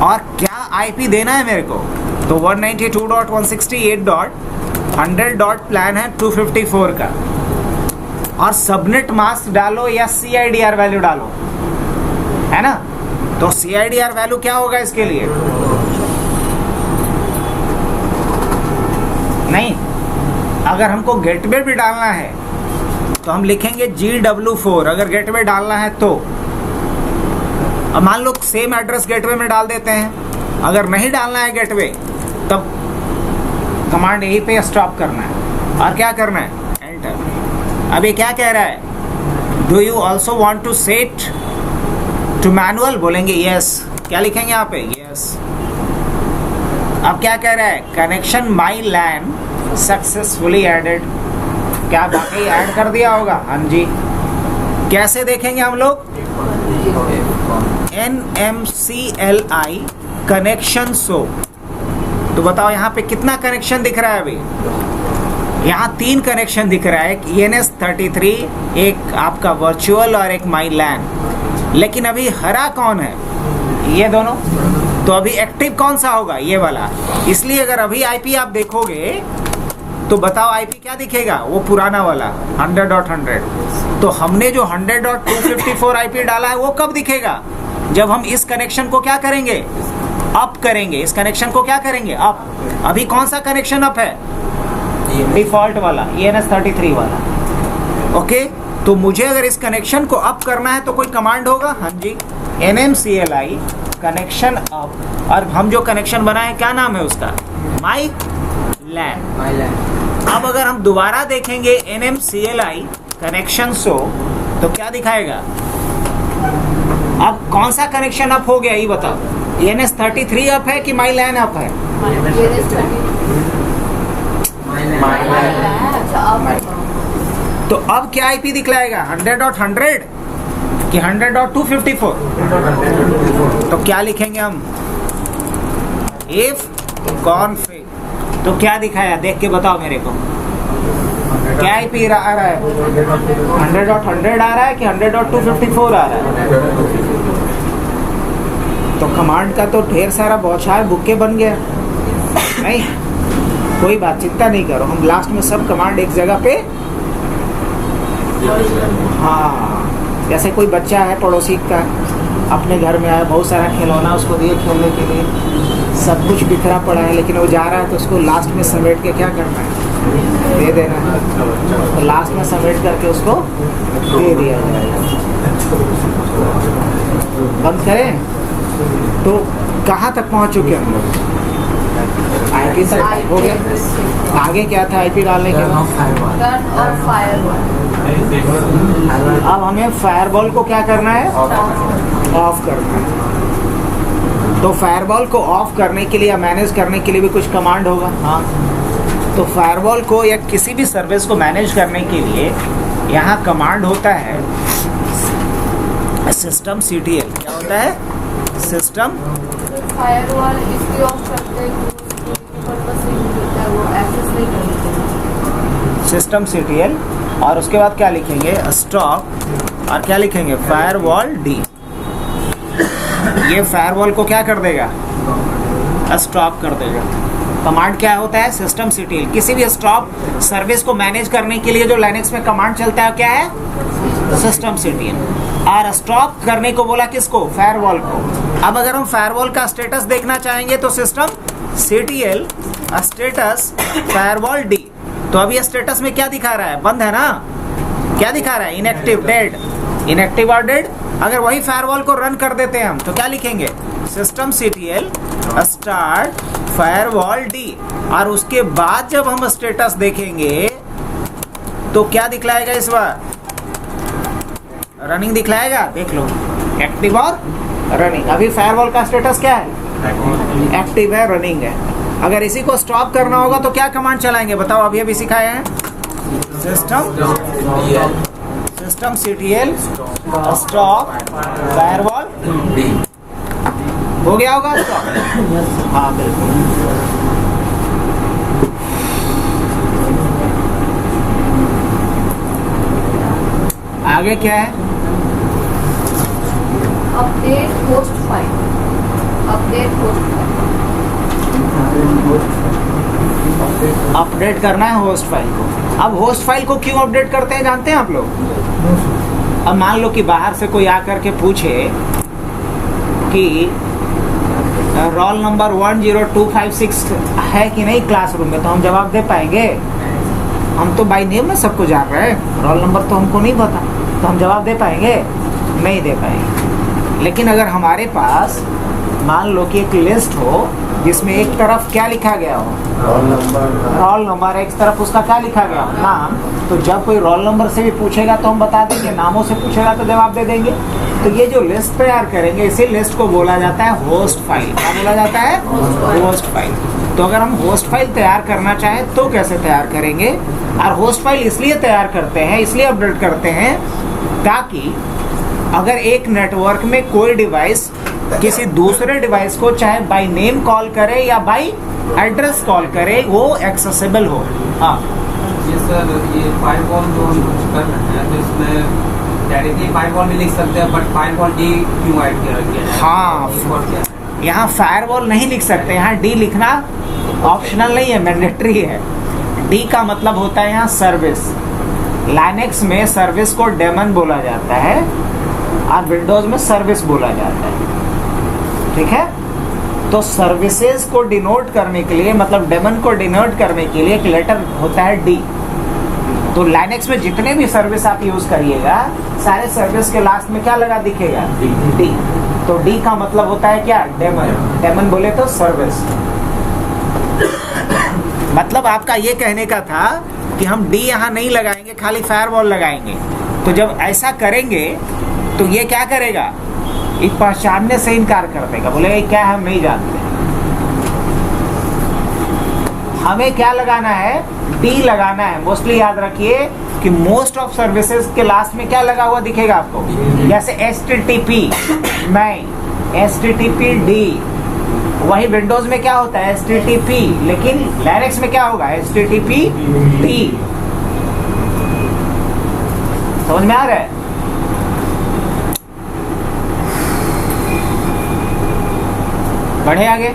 और क्या IP देना है मेरे को? तो 192.168.100 डॉट प्लान है 254 का। और सबनेट मास्क डालो या CIDR वैल्यू डालो, है ना? तो CIDR वैल्यू क्या होगा इसके लिए? नहीं, अगर हमको गेटवे भी डालना है तो हम लिखेंगे GW4। अगर गेटवे डालना है तो अब मान लो सेम एड्रेस गेटवे में डाल देते हैं। अगर नहीं डालना है गेटवे तब कमांड यहीं पे स्टॉप करना है और क्या करना है? एंटर। अब ये क्या कह रहा है? Do you also want to set to manual? बोलेंगे यस। क्या लिखेंगे यहाँ पे? यस। अब क्या कह रहा है? कनेक्शन माई लैन सक्सेसफुली एडेड। क्या बाकी ऐड कर दिया होगा? हाँ जी। कैसे देखेंगे हम लोग? NMCLI connection show. तो बताओ यहाँ पे कितना कनेक्शन दिख रहा है अभी? यहाँ 3 कनेक्शन दिख रहा है, एक ENS33, एक आपका वर्चुअल और एक माई लैन। लेकिन अभी हरा कौन है? ये दोनों। तो अभी एक्टिव कौन सा होगा? ये वाला। इसलिए अगर अभी आईपी आप देखोगे तो बताओ आईपी क्या दिखेगा? वो पुराना वाला 100.100। तो हमने जो 100.254 आईपी डाला है वो कब दिखेगा? जब हम इस कनेक्शन को क्या करेंगे? अप करेंगे। इस कनेक्शन को क्या करेंगे? अप। अभी कौन सा कनेक्शन अप है? डिफॉल्ट वाला, ENS33 वाला। ओके, तो मुझे अगर इस कनेक्शन को अप करना है तो कोई कमांड होगा? हाँ जी, NMCLI कनेक्शन अप। और हम जो कनेक्शन बनाए क्या नाम है उसका? माई लैन। अब अगर हम दोबारा देखेंगे NMCLI कनेक्शंस हो तो क्या दिखाएगा? अब कौन सा कनेक्शन अप हो गया ये बताओ? NS33 अप है कि माइलैन अप है? तो अब क्या आईपी दिखलाएगा? 100.100 कि 100.254? तो क्या लिखेंगे हम? If config. तो क्या दिखाया देख के बताओ मेरे को, क्या आईपी आ रहा है? 100.100 आ रहा है कि 100.254 आ रहा है? तो कमांड का तो ढेर सारा बौछार बुक्के बन गया। नहीं, कोई बात, चिंता नहीं करो, हम लास्ट में सब कमांड एक जगह पे। हाँ, जैसे कोई बच्चा है पड़ोसी का, अपने घर में आया, बहुत सारा खिलौना उसको दिए खेलने के लिए, सब कुछ बिखरा पड़ा है, लेकिन वो जा रहा है तो उसको लास्ट में समेट के क्या करना है? दे देना है। तो लास्ट में समेट करके उसको दे दिया जाएगा। बंद करें? तो कहाँ तक पहुँच चुके हम लोग? आईपी तक हो गया। आगे क्या था आईपी डालने के बाद? अब हमें फायरवॉल को क्या करना है? ऑफ करना है। तो फायरवॉल को ऑफ करने के लिए या मैनेज करने के लिए भी कुछ कमांड होगा। हाँ, तो फायरवॉल को या किसी भी सर्विस को मैनेज करने के लिए यहाँ कमांड होता है सिस्टम CTL। क्या होता है? सिस्टम फायरवॉल इसलिए ऑफ करते हैं कि पर्पस से यूज होता है, वो एक्सेस नहीं करते। सिस्टम CTL और उसके बाद क्या लिखेंगे? स्टॉप और क्या लिखेंगे? Firewall D। ये फायरवॉल को क्या कर देगा? स्टॉप कर देगा। कमांड क्या होता है? System CTL। किसी भी स्टॉप सर्विस को मैनेज करने के लिए जो लाइनेक्स में कमांड चलता है क्या है? System CTL। और स्टॉप करने को बोला किसको? फायरवॉल को। अब अगर हम फायरवॉल का स्टेटस देखना चाहेंगे तो system CTL status firewall D। तो अब ये स्टेटस में क्या दिखा रहा है? बंद है ना? क्या दिखा रहा है? Inactive, dead. इनएक्टिव और डेड। अगर वही फायरवॉल को रन कर देते हैं हम तो क्या लिखेंगे? System CTL start firewall D। और उसके बाद जब हम स्टेटस देखेंगे तो क्या दिखलाएगा? इस बार रनिंग दिखलाएगा। देख लो, एक्टिव और रनिंग। अभी फायरवॉल का स्टेटस क्या है? एक्टिव है, रनिंग है। अगर इसी को स्टॉप करना होगा तो क्या कमांड चलाएंगे बताओ? अभी सिखाए हैं system CTL stop firewall D। हो गया होगा स्टॉप? हाँ बिल्कुल। आगे क्या है? Update host file. Update host file. Update करना है होस्ट फाइल को। अब होस्ट फाइल को क्यों अपडेट करते हैं जानते हैं आप लोग? अब मान लो कि बाहर से कोई आकर के पूछे कि रोल नंबर 10256 है कि नहीं क्लासरूम में, तो हम जवाब दे पाएंगे? हम तो बाय नेम में सबको जान रहे हैं, रोल नंबर तो हमको नहीं पता, तो हम जवाब दे पाएंगे? नहीं दे पाएंगे। लेकिन अगर हमारे पास मान लो कि एक लिस्ट हो जिसमें एक तरफ क्या लिखा गया हो? Roll number. एक तरफ उसका क्या लिखा गया हो? नाम। तो जब कोई रोल नंबर से भी पूछेगा तो हम बता देंगे, नामों से पूछेगा तो जवाब दे देंगे। तो ये जो लिस्ट तैयार करेंगे इसी लिस्ट को बोला जाता है होस्ट फाइल। क्या बोला जाता है? Host file. तो अगर हम होस्ट फाइल तैयार करना चाहें तो कैसे तैयार करेंगे? और होस्ट फाइल इसलिए तैयार करते हैं, इसलिए अपडेट करते हैं ताकि अगर एक नेटवर्क में कोई डिवाइस किसी दूसरे डिवाइस को चाहे बाय नेम कॉल करे या बाय एड्रेस कॉल करे, वो एक्सेसिबल हो। हाँ ये सर, ये फायरवॉल जो हम कर रहे हैं तो इसमें डायरेक्टली फायरवॉल भी लिख सकते हैं, बट फायरवॉल D क्यों ऐड किया गया है? हाँ, और क्या है? यहाँ फायरवॉल नहीं लिख सकते, यहाँ D लिखना ऑप्शनल नहीं है, मैंडेटरी है। D का मतलब होता है यहाँ सर्विस। लाइनेक्स में सर्विस को डेमन बोला जाता है और विंडोज में सर्विस बोला जाता है। ठीक है? तो सर्विसेज को डिनोट करने के लिए, मतलब डेमन को डिनोट करने के लिए एक लेटर होता है D। तो लाइनेक्स में जितने भी सर्विस आप यूज करिएगा, सारे सर्विस के लास्ट में क्या लगा दिखेगा? D। तो D का मतलब होता है क्या? डेमन। डेमन बोले तो सर्विस। मतलब आपका ये कहने का था कि हम डी यहाँ नहीं लगाएंगे, खाली फायरवॉल लगाएंगे। तो जब ऐसा करेंगे तो ये क्या करेगा, ये पहचानने से इनकार कर देगा, बोलेगा क्या हम नहीं जानते। हमें क्या लगाना है, डी लगाना है। मोस्टली याद रखिए कि मोस्ट ऑफ सर्विसेज के लास्ट में क्या लगा हुआ दिखेगा आपको, जैसे HTTP नहीं, HTTP D। वही विंडोज में क्या होता है HTTP, लेकिन लिनक्स में क्या होगा HTTP D। समझ में आ रहा है? बढ़े आगे।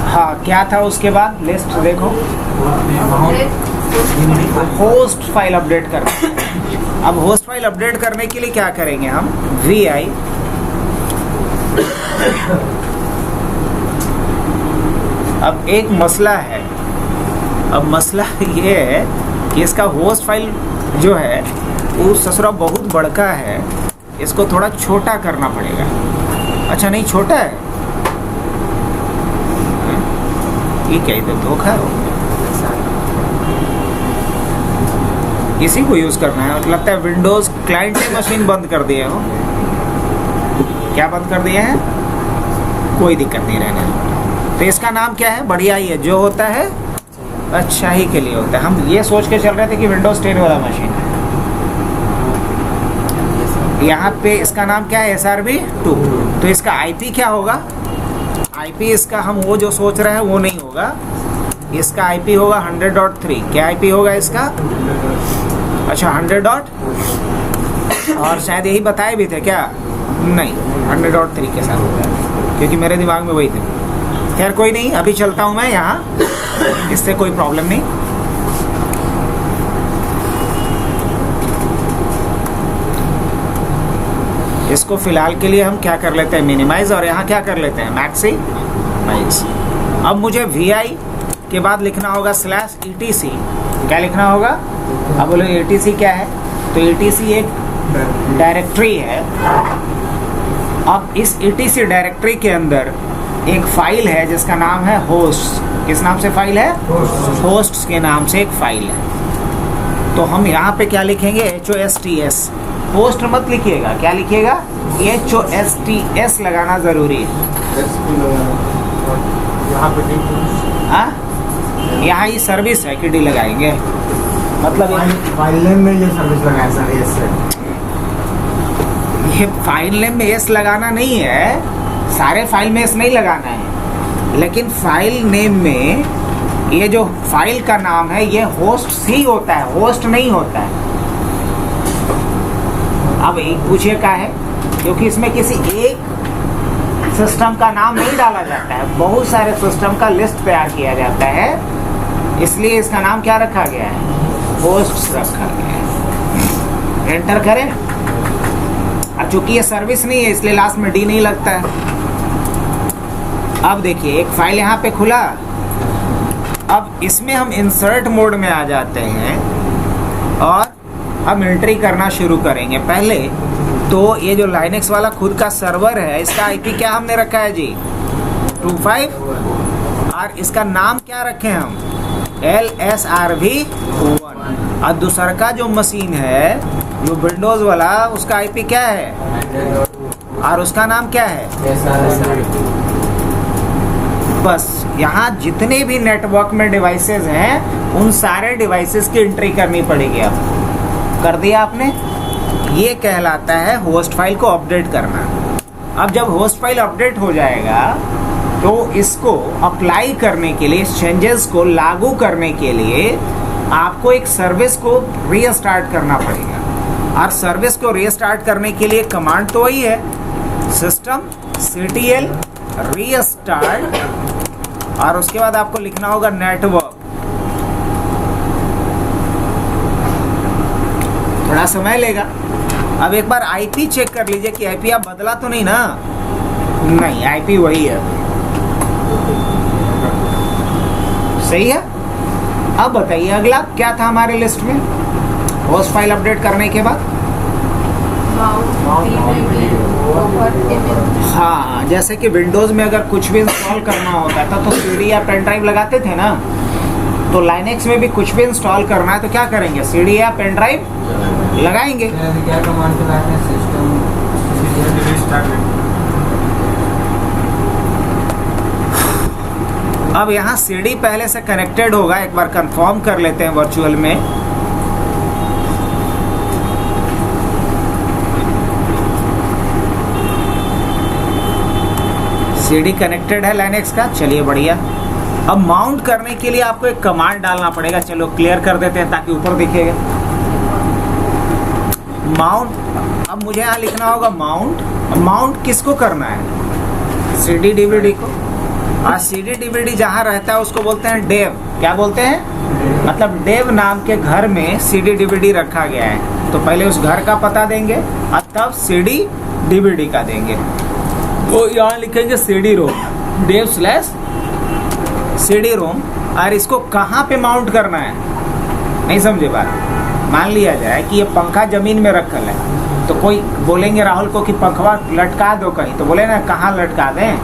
हाँ, क्या था उसके बाद, लिस्ट देखो। होस्ट फाइल अपडेट करना। अब होस्ट फाइल अपडेट करने के लिए क्या करेंगे हम, VI अब एक मसला है। अब मसला ये है कि इसका होस्ट फाइल जो है वो ससुरा बहुत बड़का है, इसको थोड़ा छोटा करना पड़ेगा। अच्छा नहीं छोटा है, ये क्या इधर धोखा हो, इसी को यूज करना है। लगता है विंडोज क्लाइंट ने मशीन बंद कर दिए हो। क्या बंद कर दिए हैं, कोई दिक्कत नहीं रहने। तो इसका नाम क्या है, बढ़िया ही है, जो होता है अच्छा ही के लिए होता है। हम ये सोच के चल रहे थे कि विंडोज 10 वाला मशीन है। यहाँ पे इसका नाम क्या है, SRV2। तो इसका IP क्या होगा, IP इसका हम वो जो सोच रहे हैं वो नहीं होगा, इसका IP होगा 100.3। क्या IP होगा इसका, अच्छा 100 और शायद यही बताए भी थे क्या, नहीं 100.3 के साथ होगा, क्योंकि मेरे दिमाग में वही थे। खैर कोई नहीं, अभी चलता हूँ मैं यहाँ, इससे कोई प्रॉब्लम नहीं। इसको फिलहाल के लिए हम क्या कर लेते हैं, मिनिमाइज, और यहाँ क्या कर लेते हैं, मैक्सिमाइज। अब मुझे VI के बाद लिखना होगा /etc। क्या लिखना होगा, अब बोले etc क्या है, तो etc एक डायरेक्टरी है। अब इस etc डायरेक्टरी के अंदर एक फाइल है जिसका नाम है होस्ट। किस नाम से फाइल है, होस्ट्स के नाम से एक फाइल है। तो हम यहाँ पे क्या लिखेंगे, HOSTS। होस्ट मत लिखिएगा, क्या लिखिएगा, HOSTS लगाना जरूरी है। यहाँ ये सर्विस है कि डी लगाएंगे, मतलब फाइल नेम में ये सर्विस लगाए सर, एस से। ये फाइल नेम में एस लगाना नहीं है, सारे फाइल में एस नहीं लगाना है, लेकिन फाइल नेम में ये जो फाइल का नाम है ये होस्ट ही होता है, होस्ट नहीं होता है। अब एक पूछिए क्या है, क्योंकि इसमें किसी एक सिस्टम का नाम नहीं डाला जाता है, बहुत सारे सिस्टम का लिस्ट तैयार किया जाता है, इसलिए इसका नाम क्या रखा गया है, होस्ट रखा गया है। एंटर करें। अब चूंकि ये सर्विस नहीं है इसलिए लास्ट में डी नहीं लगता है। अब देखिए एक फाइल यहाँ पे खुला, अब इसमें हम इंसर्ट मोड में आ जाते हैं और हम एंट्री करना शुरू करेंगे। पहले तो ये जो लाइनेक्स वाला खुद का सर्वर है, इसका IP क्या हमने रखा है जी, 25, और इसका नाम क्या रखे हम, LSRV1। और दूसरा का जो मशीन है जो विंडोज वाला, उसका IP क्या है, और उसका नाम क्या है, बस यहाँ जितने भी नेटवर्क में डिवाइसेस हैं उन सारे डिवाइसेस की एंट्री करनी पड़ेगी। अब कर दिया आपने, ये कहलाता है होस्ट फाइल को अपडेट करना। अब जब होस्ट फाइल अपडेट हो जाएगा तो इसको अप्लाई करने के लिए, इस चेंजेस को लागू करने के लिए आपको एक सर्विस को रीस्टार्ट करना पड़ेगा। और सर्विस को रीस्टार्ट करने के लिए कमांड तो वही है, systemctl रीस्टार्ट, और उसके बाद आपको लिखना होगा नेटवर्क। थोड़ा समय लेगा। अब एक बार IP चेक कर लीजिए कि IP आप बदला तो नहीं ना, नहीं IP वही है, सही है। अब बताइए अगला क्या था हमारे लिस्ट में, होस्ट फाइल अपडेट करने के बाद माउंट हाँ, जैसे कि विंडोज़ में अगर कुछ भी इंस्टॉल करना होता था तो सीडी या पेन ड्राइव लगाते थे ना, तो लाइनेक्स में भी कुछ भी इंस्टॉल करना है तो क्या करेंगे, सीडी या पेन ड्राइव लगाएंगे। क्या कमांड चलाते हैं? सिस्टम अब यहाँ सीडी पहले से कनेक्टेड होगा, एक बार कंफर्म कर लेते हैं वर्चुअल में। सीडी कनेक्टेड है लाइनेक्स का, चलिए बढ़िया। अब माउंट करने के लिए आपको एक कमांड डालना पड़ेगा, चलो क्लियर कर देते हैं ताकि ऊपर दिखेगा। माउंट, अब मुझे यहाँ लिखना होगा माउंट। माउंट किसको करना है? सीडी डीवीडी को। और सीडी डीवीडी जहाँ रहता है उसको बोलते हैं डेव। क्या बोलते हैं? मतलब डेव नाम के घर में सीडी डीवीडी रखा गया है, तो पहले उस घर का पता देंगे और तब सीडी डीवीडी का देंगे। तो यहाँ लिखेंगे CD ROM, dev slash CD ROM. और इसको कहाँ पे माउंट करना है, नहीं समझे बात? मान लिया जाए कि ये पंखा जमीन में रखल है, तो कोई बोलेंगे राहुल को कि पंखा लटका दो कहीं, तो बोले ना कहाँ लटका दें,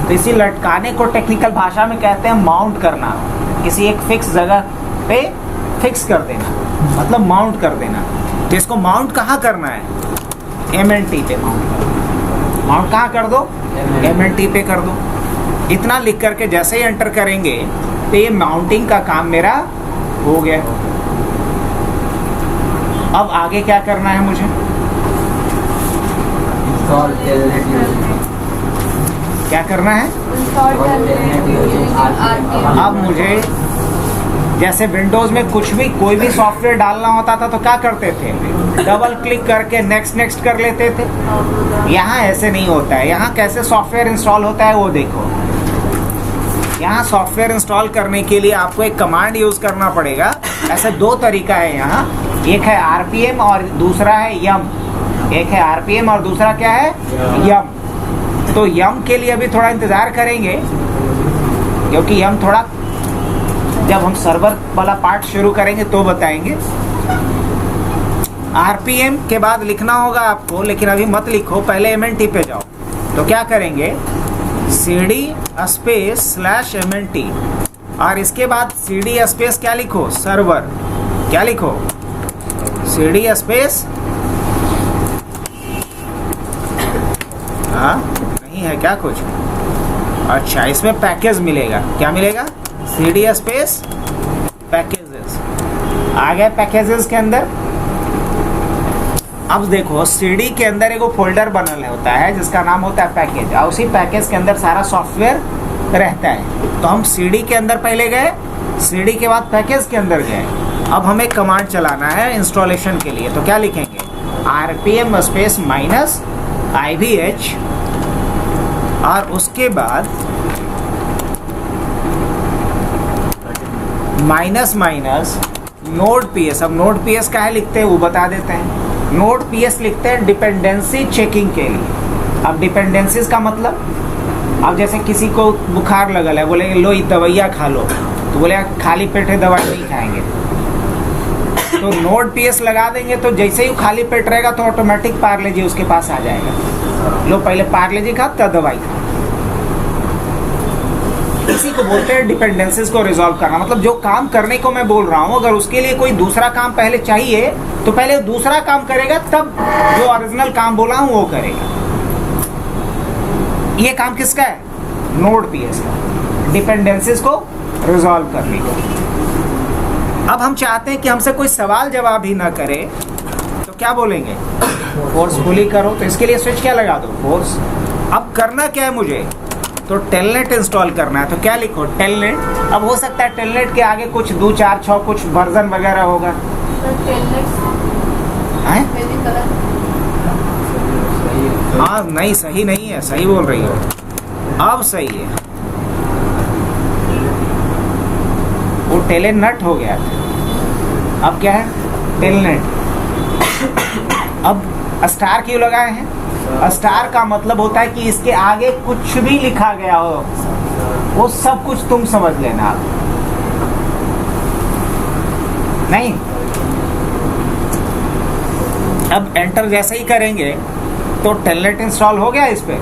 तो इसी लटकाने को टेक्निकल भाषा में कहते हैं माउंट करना। किसी एक फिक्स जगह पे फिक्स कर देना, मतलब माउंट कर देना। तो इसको माउंट कहाँ करना है? MNT पे माउंट कर दो। माउंट कहाँ कर दो? MNT पे कर दो। इतना लिख करके जैसे ही एंटर करेंगे तो ये माउंटिंग का काम मेरा हो गया। अब आगे क्या करना है मुझे? क्या करना है? अब मुझे जैसे विंडोज में कुछ भी कोई भी सॉफ्टवेयर डालना होता था तो क्या करते थे? डबल क्लिक करके नेक्स्ट नेक्स्ट कर लेते थे। यहाँ ऐसे नहीं होता है। यहाँ कैसे सॉफ्टवेयर इंस्टॉल होता है वो देखो। यहाँ सॉफ्टवेयर इंस्टॉल करने के लिए आपको एक कमांड यूज करना पड़ेगा। ऐसे दो तरीका है यहाँ, एक है RPM और दूसरा है यम। एक है RPM और दूसरा क्या है? यम। तो यम के लिए अभी थोड़ा इंतज़ार करेंगे, क्योंकि यम थोड़ा जब हम सर्वर वाला पार्ट शुरू करेंगे तो बताएंगे। RPM के बाद लिखना होगा आपको, लेकिन अभी मत लिखो, पहले MNT पे जाओ। तो क्या करेंगे? CD स्पेस /MNT और इसके बाद CD स्पेस क्या लिखो? सर्वर। क्या लिखो? CD स्पेस, हाँ नहीं है क्या कुछ? अच्छा, इसमें पैकेज मिलेगा। क्या मिलेगा? CD space packages. आ गए पैकेजेस के अंदर। अब देखो CD के अंदर एक फोल्डर बनल होता है जिसका नाम होता है पैकेज, और उसी पैकेज के अंदर सारा सॉफ्टवेयर रहता है। तो हम CD के अंदर पहले गए, CD के बाद पैकेज के अंदर गए। अब हमें कमांड चलाना है इंस्टॉलेशन के लिए। तो क्या लिखेंगे? RPM स्पेस -IVH और उसके बाद -node.ps। अब node.ps क्या है लिखते हैं वो बता देते हैं। node.ps लिखते हैं डिपेंडेंसी चेकिंग के लिए। अब डिपेंडेंसीज का मतलब, अब जैसे किसी को बुखार लगल है, बोले लो ये दवाइयाँ खा लो, तो बोले खाली पेट है दवाई नहीं खाएंगे, तो node.ps लगा देंगे। तो जैसे ही खाली पेट रहेगा तो ऑटोमेटिक पार्ले-जी उसके पास आ जाएगा। लो पहले पार्ले-जी खा तब दवाई खा। इसी को बोलते हैं डिपेंडेंसीज को रिजॉल्व करना। मतलब जो काम करने को मैं बोल रहा हूँ, अगर उसके लिए कोई दूसरा काम पहले चाहिए तो पहले दूसरा काम करेगा, तब जो ओरिजिनल काम बोला हूँ वो करेगा। ये काम किसका है? node.ps का, डिपेंडेंसीज को रिजॉल्व करने को। अब हम चाहते हैं कि हमसे कोई सवाल जवाब ही ना करे, तो क्या बोलेंगे? फोर्सफुली करो। तो इसके लिए स्विच क्या लगा दो? फोर्स। अब करना क्या है मुझे? तो टेलनेट इंस्टॉल करना है। तो क्या लिखो? टेलनेट। अब हो सकता है टेलनेट के आगे कुछ 2, 4, 6 कुछ वर्जन वगैरह होगा। हाँ नहीं, सही नहीं है, सही बोल रही हो। अब सही है, वो टेलनेट हो गया था, अब क्या है? टेलनेट। अब स्टार क्यों लगाए हैं? स्टार का मतलब होता है कि इसके आगे कुछ भी लिखा गया हो वो सब कुछ तुम समझ लेना। नहीं, अब एंटर जैसे ही करेंगे तो टेलनेट इंस्टॉल हो गया इस पे?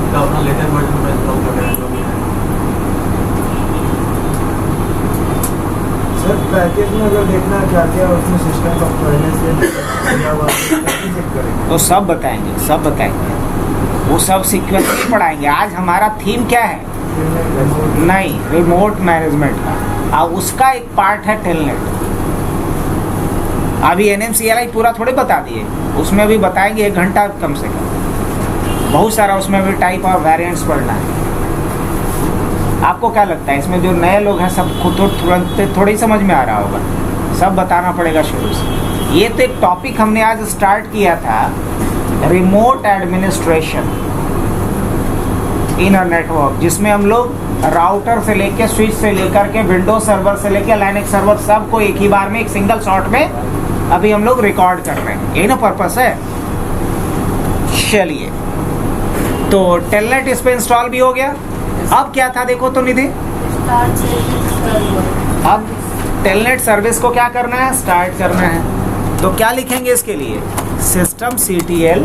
तो अपना लेटेस्ट वर्जन में इंस्टॉल कर देना जो भी है। सर पैकेज में अगर देखना चाहते हैं उसमें सिस्टम का पहले से दिया हुआ है, कैसे चेक करेंगे? तो सब बताएंगे, सब बताएंगे, वो सब सीक्वेंस में पढ़ाएंगे। आज हमारा थीम क्या है? नहीं, रिमोट मैनेजमेंट का, और उसका एक पार्ट है टेलनेट। अभी NMCLI पूरा थोड़े बता दिए, उसमें भी बताएंगे 1 घंटा कम से कम। बहुत सारा उसमें भी टाइप और वेरिएंट्स पढ़ना है। आपको क्या लगता है इसमें जो नए लोग हैं सबको तो तुरंत थोड़ी समझ में आ रहा होगा? सब बताना पड़ेगा शुरू से। ये तो एक टॉपिक हमने आज स्टार्ट किया था, remote administration in a network, जिसमें हम लोग राउटर से लेके स्विच से लेकर के विंडोज सर्वर से लेके लाइनक्स सर्वर सबको एक ही बार में एक सिंगल शॉट में अभी हम लोग रिकॉर्ड कर रहे हैं। यही ना पर्पस है। चलिए, तो टेलनेट इस पे इंस्टॉल भी हो गया। अब क्या था देखो तो निधि, स्टार्ट सर्वर। अब टेलनेट सर्विस को क्या करना है? स्टार्ट करना है। तो क्या लिखेंगे इसके लिए? सिस्टम CTL,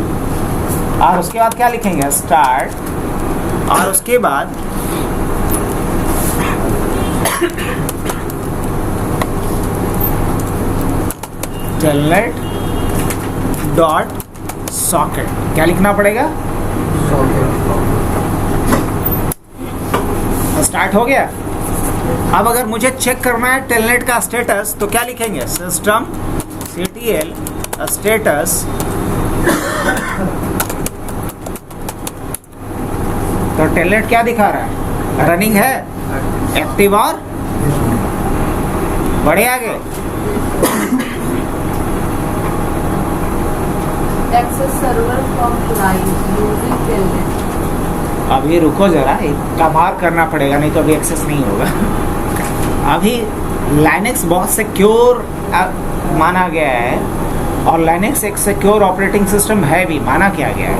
और उसके बाद क्या लिखेंगे? स्टार्ट, और उसके बाद टेलनेट डॉट सॉकेट। क्या लिखना पड़ेगा? स्टार्ट हो गया। अब अगर मुझे चेक करना है टेलनेट का स्टेटस तो क्या लिखेंगे? सिस्टम CTL स्टेटस, तो टेलनेट क्या दिखा रहा है? रनिंग है, एक्टिव और बढ़े आगे। Access server complaint using telnet. अभी रुको जरा, कमाल करना पड़ेगा, नहीं तो अभी एक्सेस नहीं होगा। अभी लाइनक्स बहुत सिक्योर माना गया है, और लाइनक्स एक सिक्योर ऑपरेटिंग सिस्टम है भी, माना क्या गया है।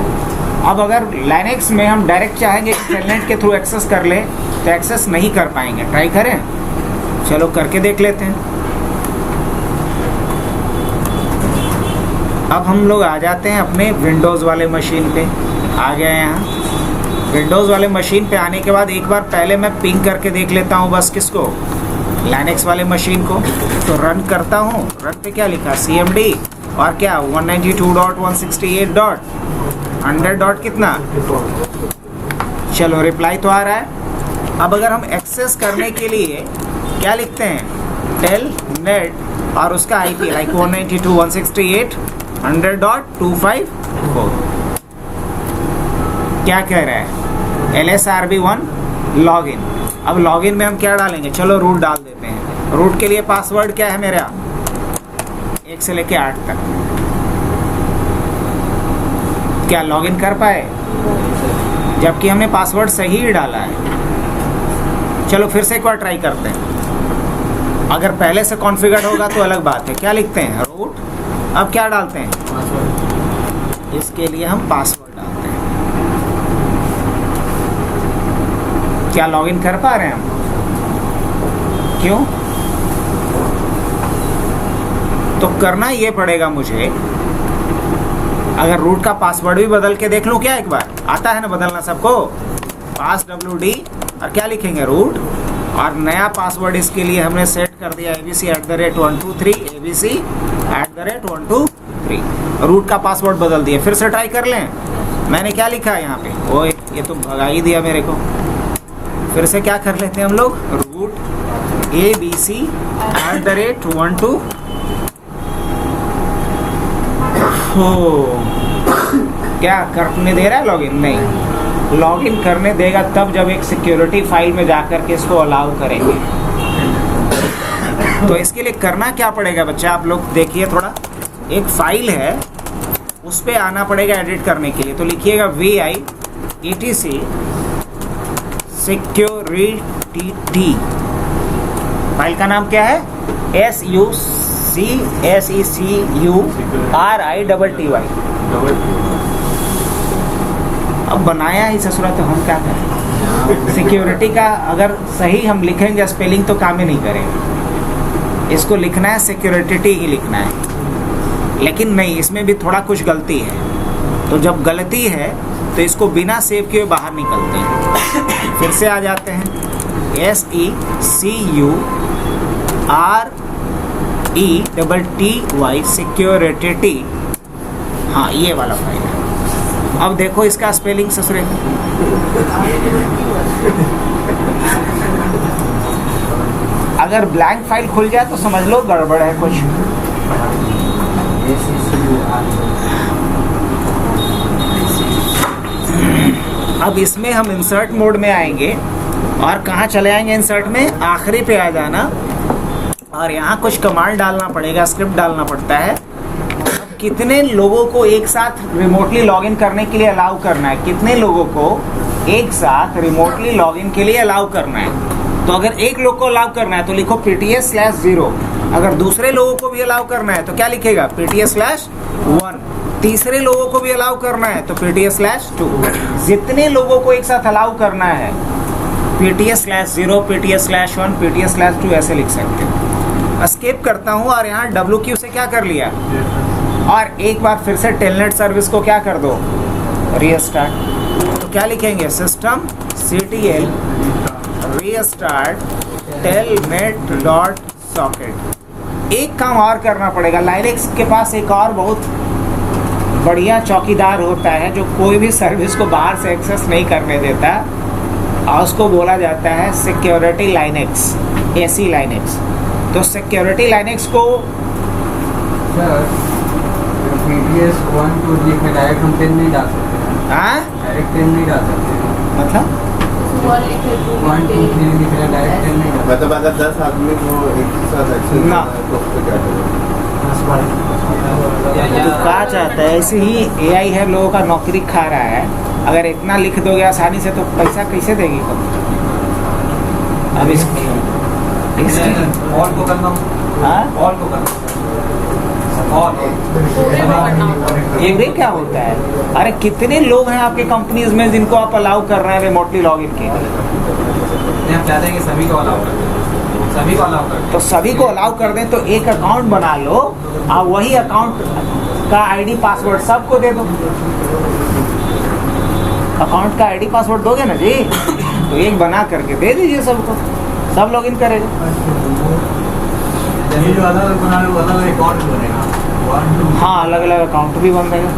अब अगर लाइनक्स में हम डायरेक्ट चाहेंगे कि टेलनेट के थ्रू एक्सेस कर ले तो एक्सेस नहीं कर पाएंगे। ट्राई करें, चलो करके देख लेते हैं। अब हम लोग आ जाते हैं अपने विंडोज़ वाले मशीन पे। आ गए यहाँ विंडोज़ वाले मशीन पे। आने के बाद एक बार पहले मैं पिंग करके देख लेता हूँ बस किसको? लाइनक्स वाले मशीन को। तो रन करता हूँ। रन पे क्या लिखा? CMD, और क्या 192.168.100 कितना? चलो रिप्लाई तो आ रहा है। अब अगर हम एक्सेस करने के लिए क्या लिखते हैं? टेलनेट और उसका IP लाइक 192.168.100.254। क्या कह रहा है? LSRB1 login. अब लॉगिन में हम क्या डालेंगे? चलो रूट डाल देते हैं। रूट के लिए पासवर्ड क्या है मेरा? 1 से लेके 8 तक। क्या लॉगिन कर पाए? जबकि हमने पासवर्ड सही ही डाला है। चलो फिर से एक बार ट्राई करते हैं। अगर पहले से कॉन्फ़िगर होगा तो अलग बात है। क्या लिखते हैं? रूट। अब क्या डालते हैं? इसके लिए हम पासवर्ड डालते हैं। क्या लॉगिन कर पा रहे हैं हम? क्यों? तो करना ये पड़ेगा मुझे, अगर रूट का पासवर्ड भी बदल के देख लूं क्या एक बार? आता है ना बदलना सबको? पास WD और क्या लिखेंगे? रूट। और नया पासवर्ड इसके लिए हमने सेट कर दिया abc@123 abc@123। रूट का पासवर्ड बदल दिया। फिर से ट्राई कर लें। मैंने क्या लिखा है यहाँ पे? वो ये तो भगा ही दिया मेरे को। फिर से क्या कर लेते हैं हम लोग? Root abc@12। हो क्या करने दे रहा है लॉगिन? नहीं, लॉगिन करने देगा तब जब एक सिक्योरिटी फाइल में जाकर के इसको अलाउ करेंगे। तो इसके लिए करना क्या पड़ेगा बच्चा? आप लोग देखिए थोड़ा। एक फाइल है, उस पर आना पड़ेगा एडिट करने के लिए। तो लिखिएगा vi etc security। फाइल का नाम क्या है? SUCSECURITY। अब बनाया ही ससुरा तो हम क्या करें? सिक्योरिटी का अगर सही हम लिखेंगे स्पेलिंग तो काम ही नहीं करेंगे। इसको लिखना है सिक्योरिटी ही लिखना है। लेकिन नहीं, इसमें भी थोड़ा कुछ गलती है। तो जब गलती है तो इसको बिना सेव किए बाहर निकलते हैं। फिर से आ जाते हैं, SECURETY सिक्योरिटी, हाँ ये वाला फाइल है। अब देखो इसका स्पेलिंग ससुरे, अगर ब्लैंक फाइल खुल जाए तो समझ लो गड़बड़ है कुछ। अब इसमें हम इंसर्ट मोड में आएंगे और कहाँ चले आएंगे इंसर्ट में, आखिरी पे आ जाना और यहाँ कुछ कमांड डालना पड़ेगा, स्क्रिप्ट डालना पड़ता है। कितने लोगों को एक साथ रिमोटली लॉगिन करने के लिए अलाउ करना है, कितने लोगों को एक साथ रिमोटली लॉगिन के लिए अलाउ करना है। तो अगर एक लोग को अलाउ करना है तो लिखो PTS/0, अगर दूसरे लोगों को भी अलाउ करना है तो क्या लिखेगा PTS/1, तीसरे लोगों को भी अलाउ करना है तो PTS/2, जितने लोगों को एक साथ अलाउ करना है PTS/0, PTS/1, PTS/2 ऐसे लिख सकते हो। एस्केप करता हूँ और यहाँ WQ से क्या कर लिया, और एक बार फिर से टेलनेट सर्विस को क्या कर दो, रीस्टार्ट। तो क्या लिखेंगे, systemctl रीस्टार्ट telnet.socket। एक काम और करना पड़ेगा, लाइनेक्स के पास एक और बहुत बढ़िया चौकीदार होता है जो कोई भी सर्विस को बाहर से एक्सेस नहीं करने देता, और उसको बोला जाता है सिक्योरिटी लाइनेक्स, AC लाइनेक्स। तो सिक्योरिटी लाइनेक्स को PTS1 to डायरेक्ट हम 10 नहीं डाल सकते, डायरेक्ट 10 नहीं डाल सकते, मतलब 1 2 3 लिख रहा डायरेक्ट 10 नहीं डाल। मतलब अगर 10 आदमी को एक साथ एक्सेस ना। तो उसको क्या करें? तो क्या चाहता है, ऐसे ही AI है, लोगों का नौकरी खा रहा है। अगर इतना लिख दोगे आसानी से तो पैसा कैसे देगी कंपनी। अब इसकी और को करना, हाँ? और को करना, और ये भी क्या होता है, अरे कितने लोग हैं आपके कंपनीज में जिनको आप अलाउ कर रहे हैं रिमोटली लॉगिन के लिए। हम चाहते हैं कि सभी को अलाउ कर दें, सभी को अलाउ कर दें। तो सभी को अलाउ कर दें तो एक अकाउंट बना लो और वही अकाउंट का ID पासवर्ड सबको दे दो। अकाउंट का ID पासवर्ड दोगे ना जी, तो एक बना करके दे दीजिए सबको, सब लॉगिन करेगा। जो अलग बना लो, अलग अकाउंट बनेगा। हाँ, अलग अलग अकाउंट भी बन देगा।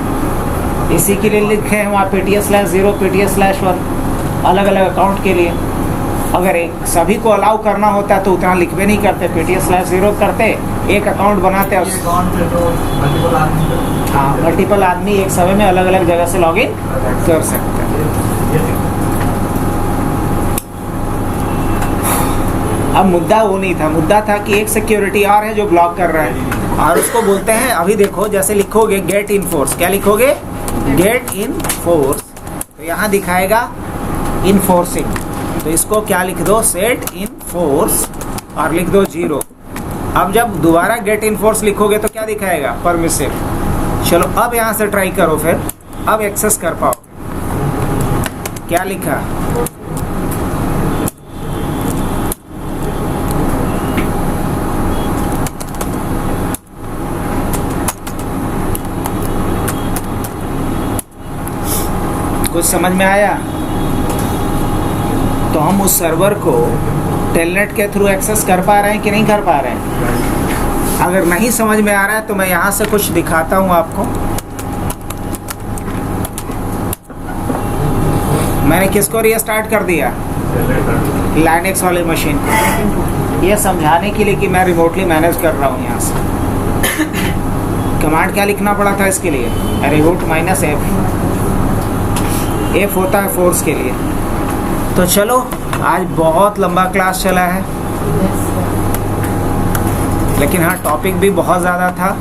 इसी के लिए लिखे हैं वहाँ PTS/0, PTS/1, अलग अलग अकाउंट के लिए। अगर एक सभी को अलाउ करना होता तो उतना लिखवे नहीं करते, PTS/0 करते, एक अकाउंट बनाते। हाँ, मल्टीपल आदमी एक समय में अलग अलग जगह से लॉगिन कर सकते हैं। अब मुद्दा वो नहीं था, मुद्दा था कि एक सिक्योरिटी और है जो ब्लॉक कर रहा है, और उसको बोलते हैं, अभी देखो जैसे लिखोगे गेट इन फोर्स, क्या लिखोगे, गेट इन फोर्स, तो यहाँ दिखाएगा इनफोर्सिंग। तो इसको क्या लिख दो, सेट इन फोर्स, और लिख दो 0। अब जब दोबारा गेट इन फोर्स लिखोगे तो क्या दिखाएगा, परमिसिव। चलो अब यहाँ से ट्राई करो, फिर अब एक्सेस कर पाओ। क्या लिखा, कुछ समझ में आया? तो हम उस सर्वर को टेलनेट के थ्रू एक्सेस कर पा रहे हैं कि नहीं कर पा रहे हैं। अगर नहीं समझ में आ रहा है तो मैं यहाँ से कुछ दिखाता हूँ आपको। मैंने किसको रीस्टार्ट कर दिया, लाइनेक्स वाली मशीन को, ये समझाने के लिए कि मैं रिमोटली मैनेज कर रहा हूँ। यहाँ से कमांड क्या लिखना पड़ा था इसके लिए, रिबूट -F, F होता है फोर्स के लिए। तो चलो, आज बहुत लंबा क्लास चला है, लेकिन हाँ टॉपिक भी बहुत ज़्यादा था।